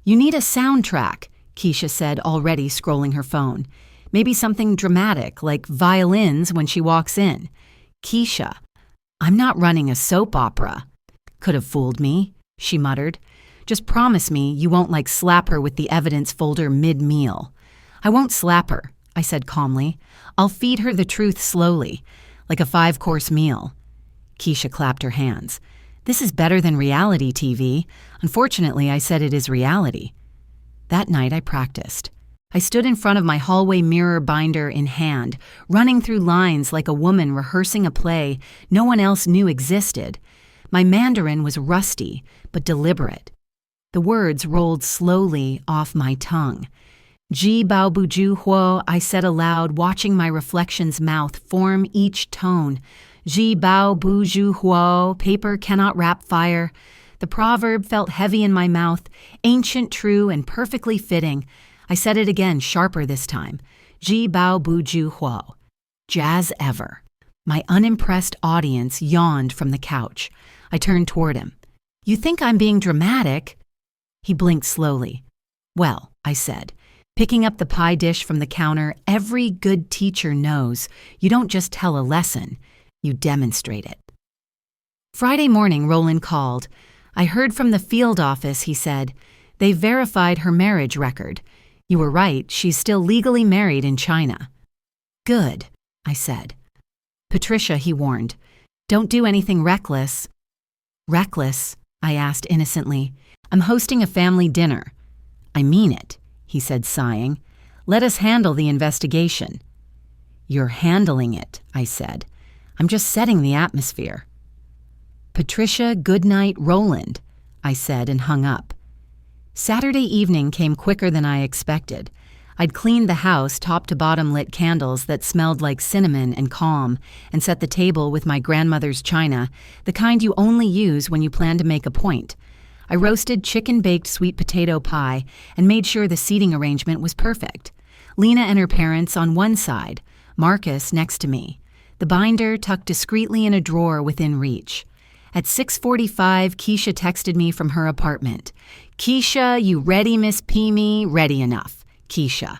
You need a soundtrack, Keisha said, already scrolling her phone. Maybe something dramatic, like violins when she walks in. Keisha, I'm not running a soap opera. Could have fooled me, she muttered. Just promise me you won't slap her with the evidence folder mid-meal. I won't slap her, I said calmly. I'll feed her the truth slowly, like a 5-course meal. Keisha clapped her hands. This is better than reality TV. Unfortunately, I said it is reality. That night I practiced. I stood in front of my hallway mirror, binder in hand, running through lines like a woman rehearsing a play no one else knew existed. My Mandarin was rusty, but deliberate. The words rolled slowly off my tongue. Ji bao bu ju huo, I said aloud, watching my reflection's mouth form each tone. Ji bao bu ju huo, paper cannot wrap fire. The proverb felt heavy in my mouth, ancient, true, and perfectly fitting. I said it again, sharper this time. Ji bao bu ju huo. Jazz ever. My unimpressed audience yawned from the couch. I turned toward him. You think I'm being dramatic? He blinked slowly. Well, I said, picking up the pie dish from the counter, every good teacher knows you don't just tell a lesson, you demonstrate it. Friday morning, Roland called. I heard from the field office, he said. They verified her marriage record. You were right, she's still legally married in China. Good, I said. Patricia, he warned. Don't do anything reckless. Reckless? I asked innocently. I'm hosting a family dinner. I mean it, he said, sighing. Let us handle the investigation. You're handling it, I said. I'm just setting the atmosphere. Patricia, good night, Roland, I said and hung up. Saturday evening came quicker than I expected. I'd cleaned the house, top to bottom lit candles that smelled like cinnamon and calm, and set the table with my grandmother's china, the kind you only use when you plan to make a point. I roasted chicken-baked sweet potato pie and made sure the seating arrangement was perfect. Lena and her parents on one side, Marcus next to me. The binder tucked discreetly in a drawer within reach. At 6:45, Keisha texted me from her apartment. Keisha, you ready, Miss P? Ready enough. Keisha.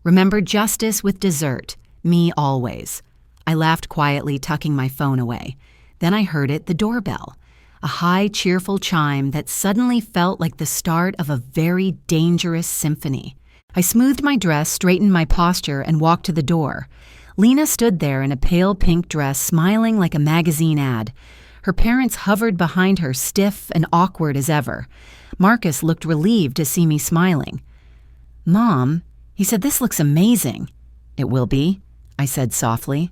Remember justice with dessert. Me always. I laughed quietly, tucking my phone away. Then I heard it, the doorbell. A high, cheerful chime that suddenly felt like the start of a very dangerous symphony. I smoothed my dress, straightened my posture, and walked to the door. Lena stood there in a pale pink dress, smiling like a magazine ad. Her parents hovered behind her, stiff and awkward as ever. Marcus looked relieved to see me smiling. Mom, he said, this looks amazing. It will be, I said softly.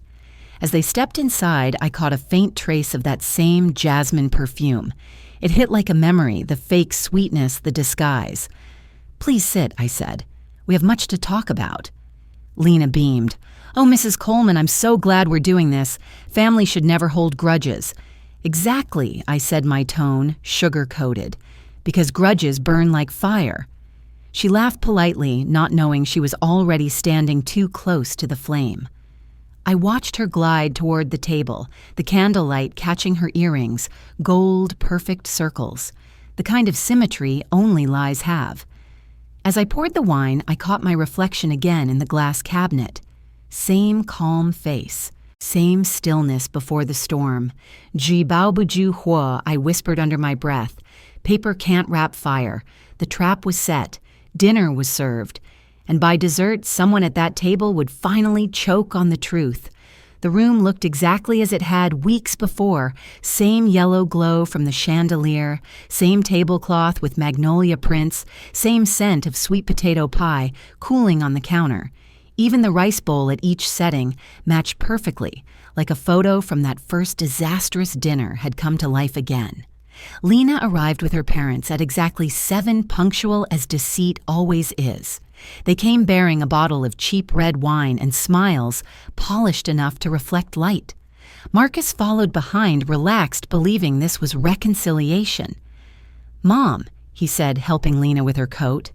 As they stepped inside, I caught a faint trace of that same jasmine perfume. It hit like a memory, the fake sweetness, the disguise. "Please sit," I said. "We have much to talk about." Lena beamed. "Oh, Mrs. Coleman, I'm so glad we're doing this. Family should never hold grudges." "Exactly," I said, my tone sugar-coated, "because grudges burn like fire." She laughed politely, not knowing she was already standing too close to the flame. I watched her glide toward the table, the candlelight catching her earrings, gold, perfect circles, the kind of symmetry only lies have. As I poured the wine, I caught my reflection again in the glass cabinet. Same calm face, same stillness before the storm. "Ji bao bu ju hua," I whispered under my breath. Paper can't wrap fire. The trap was set. Dinner was served. And by dessert, someone at that table would finally choke on the truth. The room looked exactly as it had weeks before, same yellow glow from the chandelier, same tablecloth with magnolia prints, same scent of sweet potato pie cooling on the counter. Even the rice bowl at each setting matched perfectly, like a photo from that first disastrous dinner had come to life again. Lena arrived with her parents at exactly 7, punctual as deceit always is. They came bearing a bottle of cheap red wine and smiles polished enough to reflect light. Marcus followed behind, relaxed, believing this was reconciliation. "Mom," he said, helping Lena with her coat,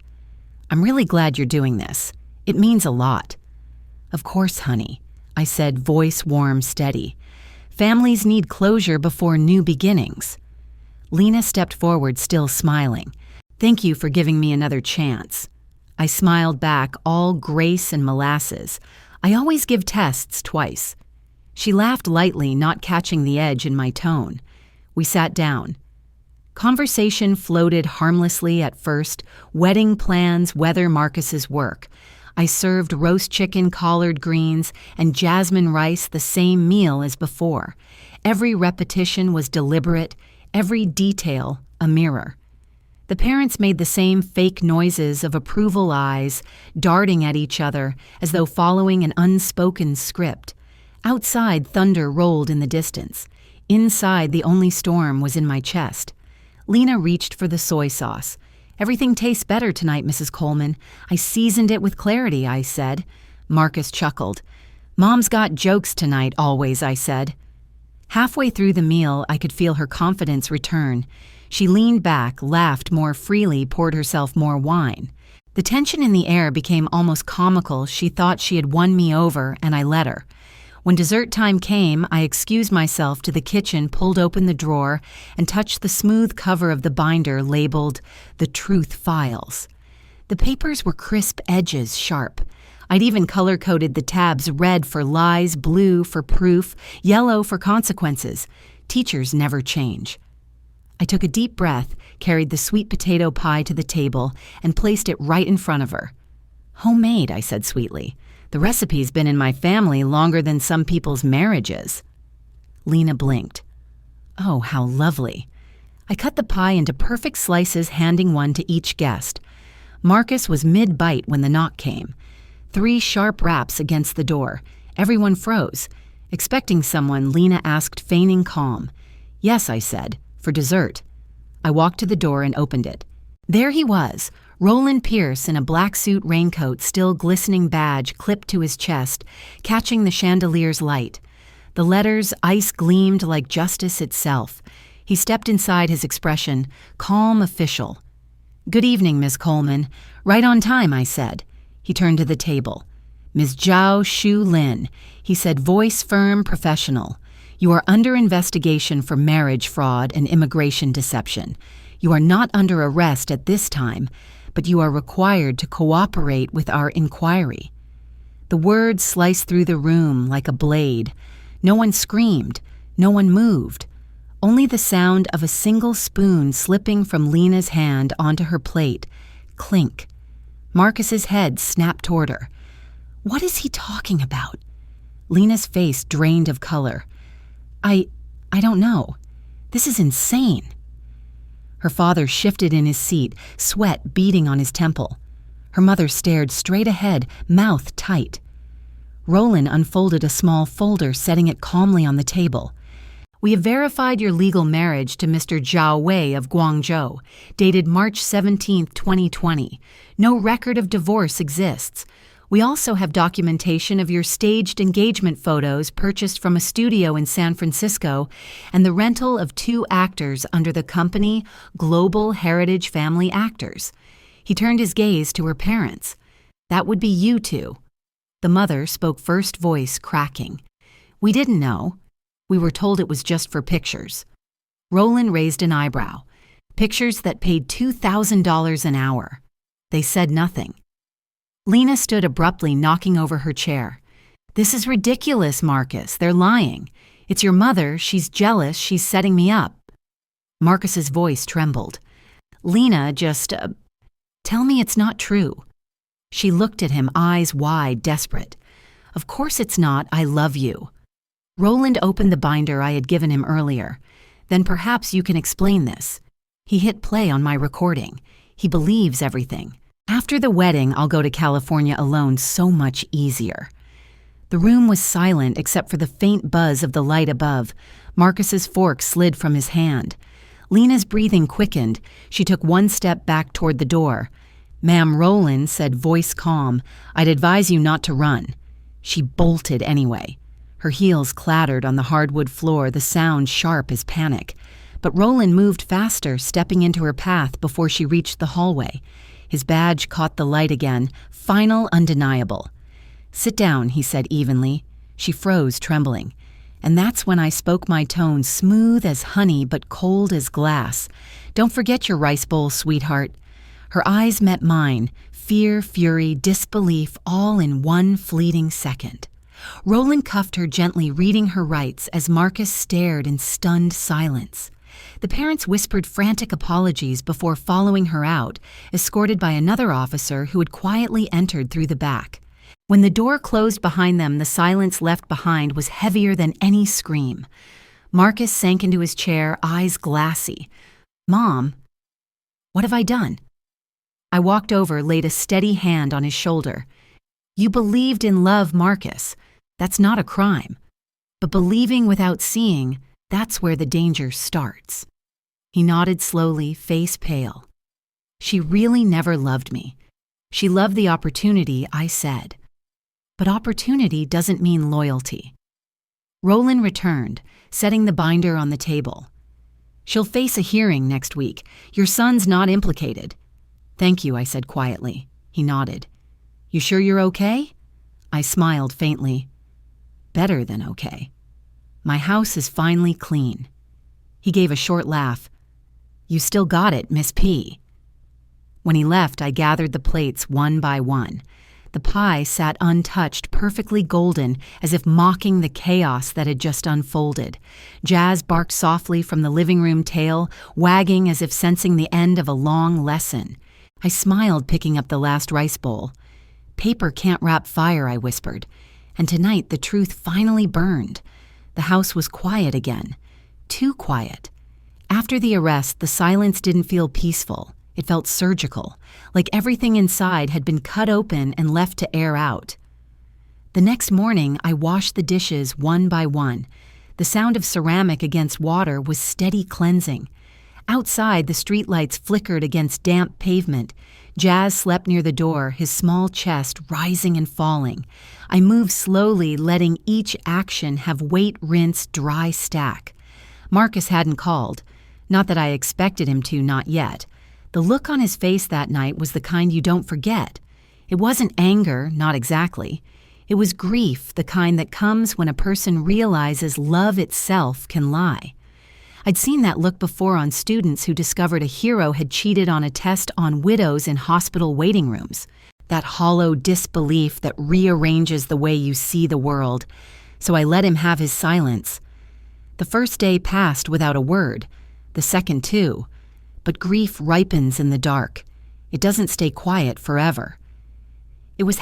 "I'm really glad you're doing this. It means a lot." "Of course, honey," I said, voice warm, steady. "Families need closure before new beginnings." Lena stepped forward, still smiling. "Thank you for giving me another chance." I smiled back, all grace and molasses. I always give tests twice. She laughed lightly, not catching the edge in my tone. We sat down. Conversation floated harmlessly at first, wedding plans, weather, Marcus's work. I served roast chicken, collard greens, and jasmine rice, the same meal as before. Every repetition was deliberate, every detail a mirror. The parents made the same fake noises of approval eyes, darting at each other as though following an unspoken script. Outside, thunder rolled in the distance. Inside, the only storm was in my chest. Lena reached for the soy sauce. "Everything tastes better tonight, Mrs. Coleman. I seasoned it with clarity," I said. Marcus chuckled. "Mom's got jokes tonight, always," I said. Halfway through the meal, I could feel her confidence return. She leaned back, laughed more freely, poured herself more wine. The tension in the air became almost comical. She thought she had won me over, and I let her. When dessert time came, I excused myself to the kitchen, pulled open the drawer, and touched the smooth cover of the binder labeled "The Truth Files." The papers were crisp edges, sharp. I'd even color-coded the tabs: red for lies, blue for proof, yellow for consequences. Teachers never change. I took a deep breath, carried the sweet potato pie to the table, and placed it right in front of her. "Homemade," I said sweetly. "The recipe's been in my family longer than some people's marriages." Lena blinked. "Oh, how lovely." I cut the pie into perfect slices, handing one to each guest. Marcus was mid-bite when the knock came. 3 sharp raps against the door. Everyone froze. Expecting someone, Lena asked, feigning calm. "Yes," I said, "for dessert." I walked to the door and opened it. There he was, Roland Pierce in a black suit raincoat, still glistening badge clipped to his chest, catching the chandelier's light. The letters ice gleamed like justice itself. He stepped inside, his expression calm, official. "Good evening, Miss Coleman. Right on time," I said. He turned to the table. "Ms. Zhao Shu Lin," he said, voice firm, professional. "You are under investigation for marriage fraud and immigration deception. You are not under arrest at this time, but you are required to cooperate with our inquiry." The words sliced through the room like a blade. No one screamed. No one moved. Only the sound of a single spoon slipping from Lena's hand onto her plate. Clink. Marcus's head snapped toward her. "What is he talking about?" Lena's face drained of color. I don't know. This is insane." Her father shifted in his seat, sweat beading on his temple. Her mother stared straight ahead, mouth tight. Roland unfolded a small folder, setting it calmly on the table. We have verified your legal marriage to Mr. Zhao Wei of Guangzhou, dated March 17, 2020. No record of divorce exists. We also have documentation of your staged engagement photos purchased from a studio in San Francisco and the rental of 2 actors under the company Global Heritage Family Actors. He turned his gaze to her parents. That would be you two. The mother spoke first, voice cracking. We didn't know. We were told it was just for pictures. Roland raised an eyebrow. Pictures that paid $2,000 an hour. They said nothing. Lena stood abruptly, knocking over her chair. This is ridiculous, Marcus. They're lying. It's your mother. She's jealous. She's setting me up. Marcus's voice trembled. Lena, just, tell me it's not true. She looked at him, eyes wide, desperate. Of course it's not. I love you. Roland opened the binder I had given him earlier. Then perhaps you can explain this. He hit play on my recording. He believes everything. After the wedding, I'll go to California alone, so much easier. The room was silent except for the faint buzz of the light above. Marcus's fork slid from his hand. Lena's breathing quickened. She took 1 step back toward the door. Ma'am, Roland said, voice calm, I'd advise you not to run. She bolted anyway. Her heels clattered on the hardwood floor, the sound sharp as panic. But Roland moved faster, stepping into her path before she reached the hallway. His badge caught the light again, final, undeniable. Sit down, he said evenly. She froze, trembling. And that's when I spoke my tone, smooth as honey but cold as glass. Don't forget your rice bowl, sweetheart. Her eyes met mine, fear, fury, disbelief, all in one fleeting second. Roland cuffed her gently, reading her rights as Marcus stared in stunned silence. The parents whispered frantic apologies before following her out, escorted by another officer who had quietly entered through the back. When the door closed behind them, the silence left behind was heavier than any scream. Marcus sank into his chair, eyes glassy. Mom, what have I done? I walked over, laid a steady hand on his shoulder. You believed in love, Marcus. That's not a crime. But believing without seeing, that's where the danger starts. He nodded slowly, face pale. She really never loved me. She loved the opportunity, I said. But opportunity doesn't mean loyalty. Roland returned, setting the binder on the table. She'll face a hearing next week. Your son's not implicated. Thank you, I said quietly. He nodded. You sure you're okay? I smiled faintly. Better than okay. My house is finally clean. He gave a short laugh. You still got it, Miss P. When he left, I gathered the plates one by one. The pie sat untouched, perfectly golden, as if mocking the chaos that had just unfolded. Jazz barked softly from the living room tail, wagging as if sensing the end of a long lesson. I smiled, picking up the last rice bowl. Paper can't wrap fire, I whispered. And tonight the truth finally burned. The house was quiet again. Too quiet. After the arrest, the silence didn't feel peaceful. It felt surgical, like everything inside had been cut open and left to air out. The next morning, I washed the dishes one by one. The sound of ceramic against water was steady cleansing. Outside, the streetlights flickered against damp pavement. Jazz slept near the door, his small chest rising and falling. I moved slowly, letting each action have wait, rinse, dry stack. Marcus hadn't called. Not that I expected him to, not yet. The look on his face that night was the kind you don't forget. It wasn't anger, not exactly. It was grief, the kind that comes when a person realizes love itself can lie. I'd seen that look before on students who discovered a hero had cheated on a test on widows in hospital waiting rooms. That hollow disbelief that rearranges the way you see the world. So I let him have his silence. The first day passed without a word. The second too. But grief ripens in the dark. It doesn't stay quiet forever. It was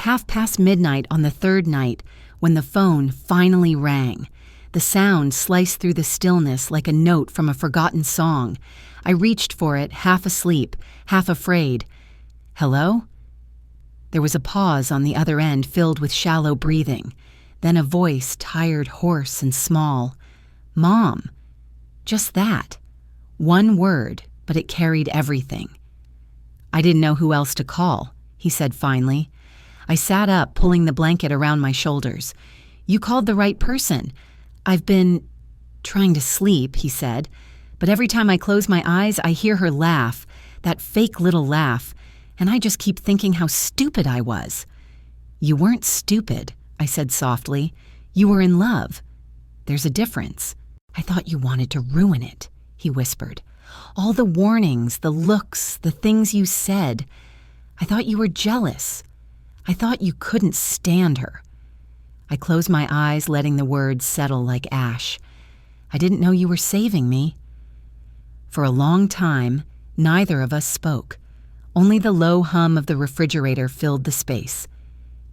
midnight on the third night when the phone finally rang. The sound sliced through the stillness like a note from a forgotten song. I reached for it, half asleep, half afraid. Hello? There was a pause on the other end filled with shallow breathing. Then a voice, tired, hoarse, and small. Mom. Just that. One word, but it carried everything. I didn't know who else to call, he said finally. I sat up, pulling the blanket around my shoulders. You called the right person. I've been trying to sleep, he said, but every time I close my eyes, I hear her laugh, that fake little laugh, and I just keep thinking how stupid I was. You weren't stupid, I said softly. You were in love. There's a difference. I thought you wanted to ruin it, he whispered. All the warnings, the looks, the things you said. I thought you were jealous. I thought you couldn't stand her. I closed my eyes, letting the words settle like ash. I didn't know you were saving me. For a long time, neither of us spoke. Only the low hum of the refrigerator filled the space.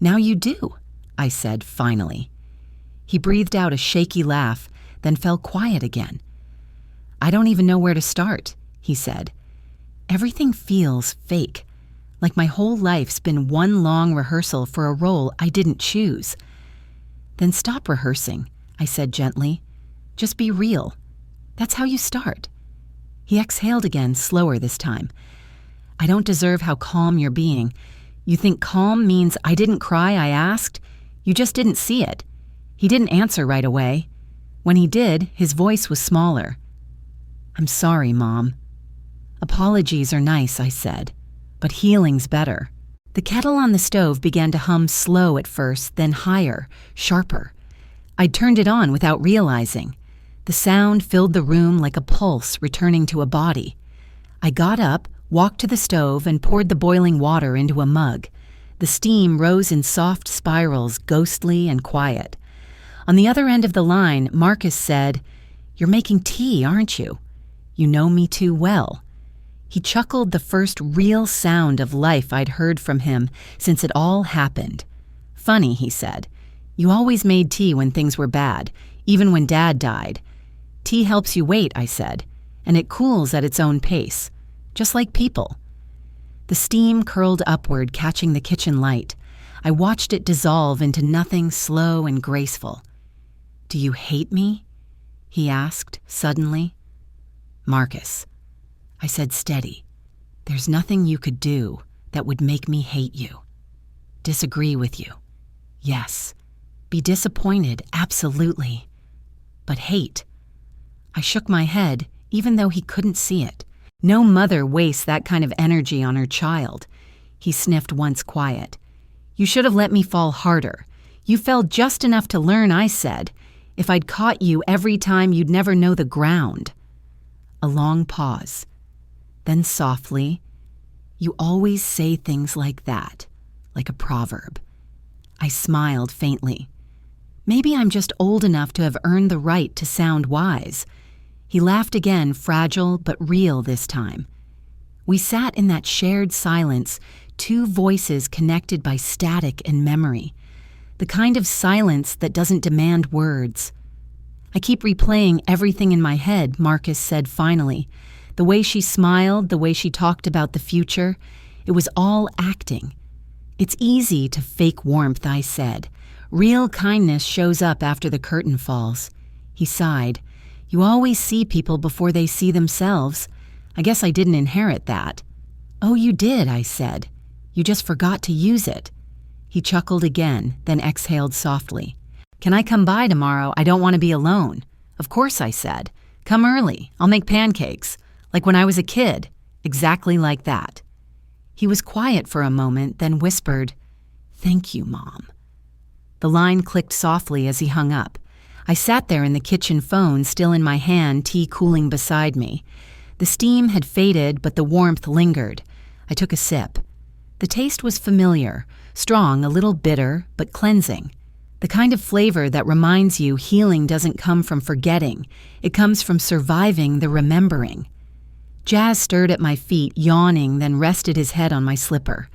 Now you do, I said finally. He breathed out a shaky laugh, then fell quiet again. I don't even know where to start, he said. Everything feels fake, like my whole life's been one long rehearsal for a role I didn't choose. Then stop rehearsing, I said gently. Just be real. That's how you start. He exhaled again, slower this time. I don't deserve how calm you're being. You think calm means I didn't cry, I asked? You just didn't see it. He didn't answer right away. When he did, his voice was smaller. I'm sorry, Mom. Apologies are nice, I said, but healing's better. The kettle on the stove began to hum slow at first, then higher, sharper. I'd turned it on without realizing. The sound filled the room like a pulse returning to a body. I got up, walked to the stove, and poured the boiling water into a mug. The steam rose in soft spirals, ghostly and quiet. On the other end of the line, Marcus said, You're making tea, aren't you? You know me too well. He chuckled, the first real sound of life I'd heard from him since it all happened. Funny, he said. You always made tea when things were bad, even when Dad died. Tea helps you wait, I said, and it cools at its own pace, just like people. The steam curled upward, catching the kitchen light. I watched it dissolve into nothing slow and graceful. Do you hate me? He asked, suddenly. Marcus, I said steady. There's nothing you could do that would make me hate you. Disagree with you. Yes. Be disappointed, absolutely. But hate. I shook my head, even though he couldn't see it. No mother wastes that kind of energy on her child. He sniffed once quiet. You should have let me fall harder. You fell just enough to learn, I said. If I'd caught you every time, you'd never know the ground. A long pause. Then softly, You always say things like that, like a proverb. I smiled faintly. Maybe I'm just old enough to have earned the right to sound wise. He laughed again, fragile but real this time. We sat in that shared silence, two voices connected by static and memory. The kind of silence that doesn't demand words. I keep replaying everything in my head, Marcus said finally. The way she smiled, the way she talked about the future. It was all acting. It's easy to fake warmth, I said. Real kindness shows up after the curtain falls. He sighed. You always see people before they see themselves. I guess I didn't inherit that. Oh, you did, I said. You just forgot to use it. He chuckled again, then exhaled softly. Can I come by tomorrow? I don't want to be alone. Of course, I said. Come early. I'll make pancakes. Like when I was a kid. Exactly like that. He was quiet for a moment, then whispered, Thank you, Mom. The line clicked softly as he hung up. I sat there in the kitchen phone, still in my hand, tea cooling beside me. The steam had faded, but the warmth lingered. I took a sip. The taste was familiar, strong, a little bitter, but cleansing. The kind of flavor that reminds you healing doesn't come from forgetting. It comes from surviving the remembering. Jazz stirred at my feet, yawning, then rested his head on my slipper.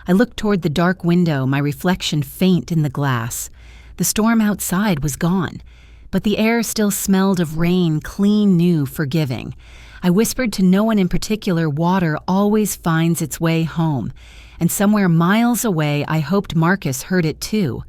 I looked toward the dark window, my reflection faint in the glass. The storm outside was gone, but the air still smelled of rain, clean, new, forgiving. I whispered to no one in particular, water always finds its way home, and somewhere miles away I hoped Marcus heard it too.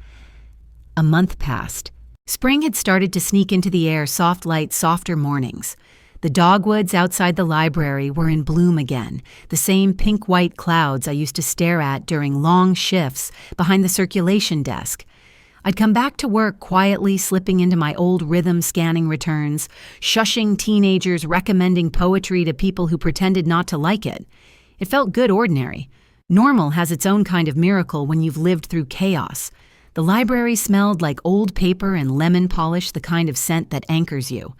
A month passed. Spring had started to sneak into the air, soft light, softer mornings. The dogwoods outside the library were in bloom again, the same pink-white clouds I used to stare at during long shifts behind the circulation desk. I'd come back to work quietly slipping into my old rhythm scanning returns, shushing teenagers recommending poetry to people who pretended not to like it. It felt good ordinary. Normal has its own kind of miracle when you've lived through chaos. The library smelled like old paper and lemon polish, the kind of scent that anchors you.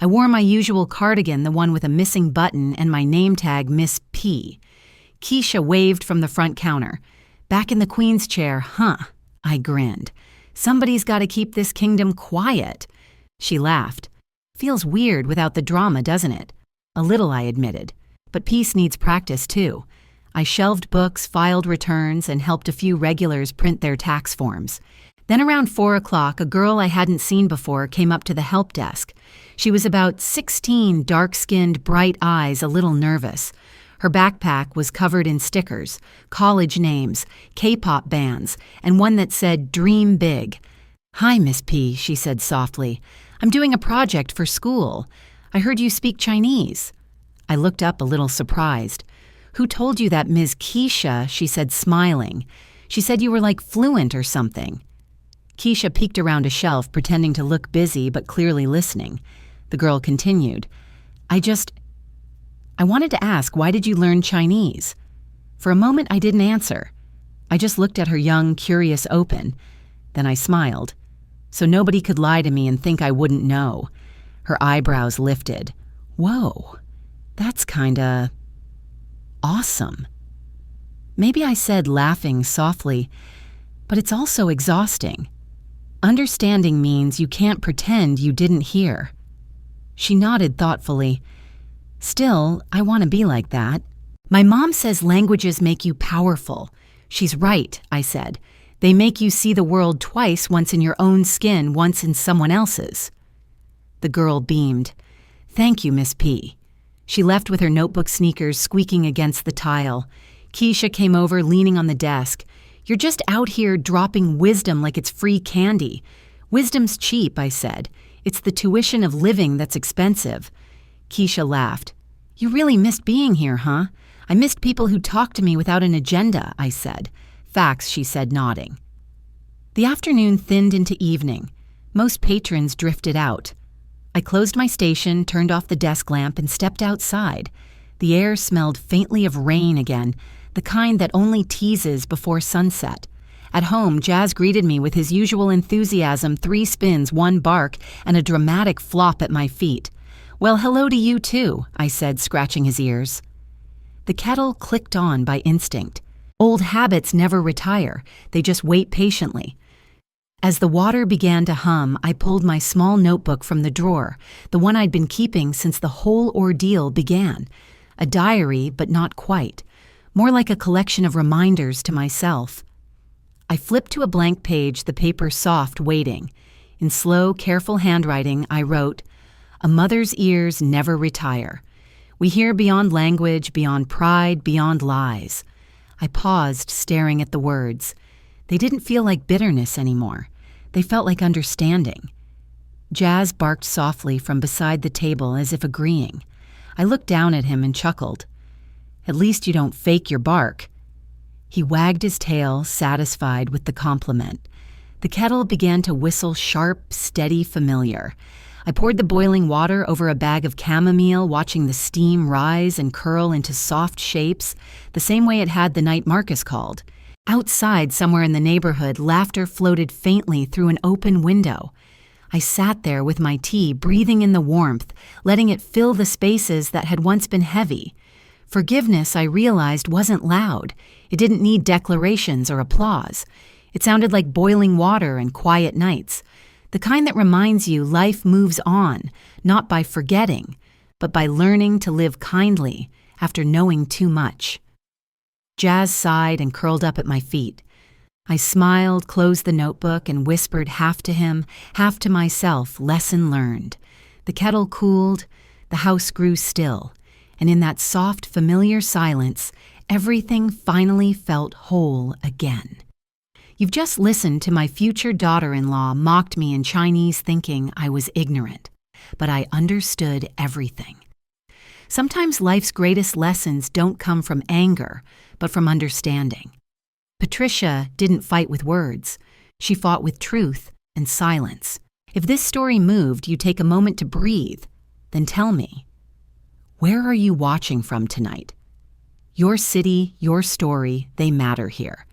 I wore my usual cardigan, the one with a missing button, and my name tag, Miss P. Keisha waved from the front counter. Back in the Queen's chair, huh? I grinned. Somebody's got to keep this kingdom quiet. She laughed. Feels weird without the drama, doesn't it? A little, I admitted. But peace needs practice, too. I shelved books, filed returns, and helped a few regulars print their tax forms. Then around 4 o'clock, a girl I hadn't seen before came up to the help desk. She was about 16, dark-skinned, bright eyes, a little nervous. Her backpack was covered in stickers, college names, K-pop bands, and one that said, "Dream Big." "Hi, Miss P," she said softly. "I'm doing a project for school. I heard you speak Chinese." I looked up a little surprised. "Who told you that, Ms. Keisha?" she said, smiling. "She said you were like fluent or something." Keisha peeked around a shelf, pretending to look busy but clearly listening. The girl continued, I wanted to ask, why did you learn Chinese?" For a moment, I didn't answer. I just looked at her young, curious open. Then I smiled. So nobody could lie to me and think I wouldn't know. Her eyebrows lifted. "Whoa, that's kinda awesome." Maybe I said, laughing softly, but it's also exhausting. Understanding means you can't pretend you didn't hear. She nodded thoughtfully. "Still, I want to be like that." "My mom says languages make you powerful." "She's right," I said. "They make you see the world twice, once in your own skin, once in someone else's." The girl beamed. "Thank you, Miss P." She left with her notebook sneakers squeaking against the tile. Keisha came over, leaning on the desk. "You're just out here dropping wisdom like it's free candy." "Wisdom's cheap," I said. "It's the tuition of living that's expensive." Keisha laughed. "You really missed being here, huh?" "I missed people who talked to me without an agenda," I said. "Facts," she said, nodding. The afternoon thinned into evening. Most patrons drifted out. I closed my station, turned off the desk lamp, and stepped outside. The air smelled faintly of rain again, the kind that only teases before sunset. At home, Jazz greeted me with his usual enthusiasm, 3 spins, 1 bark, and a dramatic flop at my feet. "Well, hello to you too," I said, scratching his ears. The kettle clicked on by instinct. Old habits never retire, they just wait patiently. As the water began to hum, I pulled my small notebook from the drawer, the one I'd been keeping since the whole ordeal began. A diary, but not quite. More like a collection of reminders to myself. I flipped to a blank page, the paper soft, waiting. In slow, careful handwriting, I wrote, "A mother's ears never retire. We hear beyond language, beyond pride, beyond lies." I paused, staring at the words. They didn't feel like bitterness anymore. They felt like understanding. Jazz barked softly from beside the table as if agreeing. I looked down at him and chuckled. "At least you don't fake your bark." He wagged his tail, satisfied with the compliment. The kettle began to whistle sharp, steady, familiar. I poured the boiling water over a bag of chamomile, watching the steam rise and curl into soft shapes, the same way it had the night Marcus called. Outside, somewhere in the neighborhood, laughter floated faintly through an open window. I sat there with my tea, breathing in the warmth, letting it fill the spaces that had once been heavy. Forgiveness, I realized, wasn't loud. It didn't need declarations or applause. It sounded like boiling water and quiet nights. The kind that reminds you life moves on, not by forgetting, but by learning to live kindly after knowing too much. Jazz sighed and curled up at my feet. I smiled, closed the notebook, and whispered half to him, half to myself, lesson learned. The kettle cooled, the house grew still, and in that soft, familiar silence, everything finally felt whole again. You've just listened to my future daughter-in-law mocked me in Chinese thinking I was ignorant, but I understood everything. Sometimes life's greatest lessons don't come from anger, but from understanding. Patricia didn't fight with words. She fought with truth and silence. If this story moved you take a moment to breathe, then tell me, where are you watching from tonight? Your city, your story, they matter here.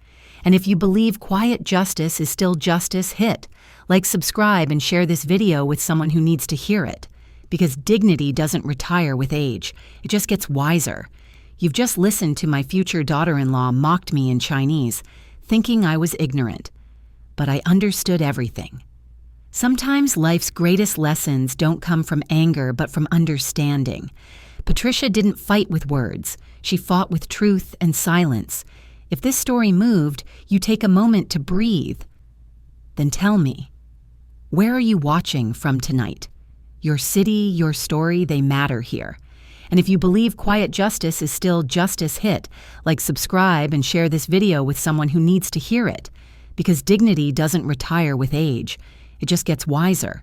And if you believe quiet justice is still justice, hit like, subscribe, and share this video with someone who needs to hear it. Because dignity doesn't retire with age, it just gets wiser. You've just listened to my future daughter-in-law mocked me in Chinese, thinking I was ignorant. But I understood everything. Sometimes life's greatest lessons don't come from anger but from understanding. Patricia didn't fight with words. She fought with truth and silence. If this story moved, you take a moment to breathe. Then tell me, where are you watching from tonight? Your city, your story, they matter here. And if you believe quiet justice is still justice, hit like, subscribe, and share this video with someone who needs to hear it. Because dignity doesn't retire with age, it just gets wiser.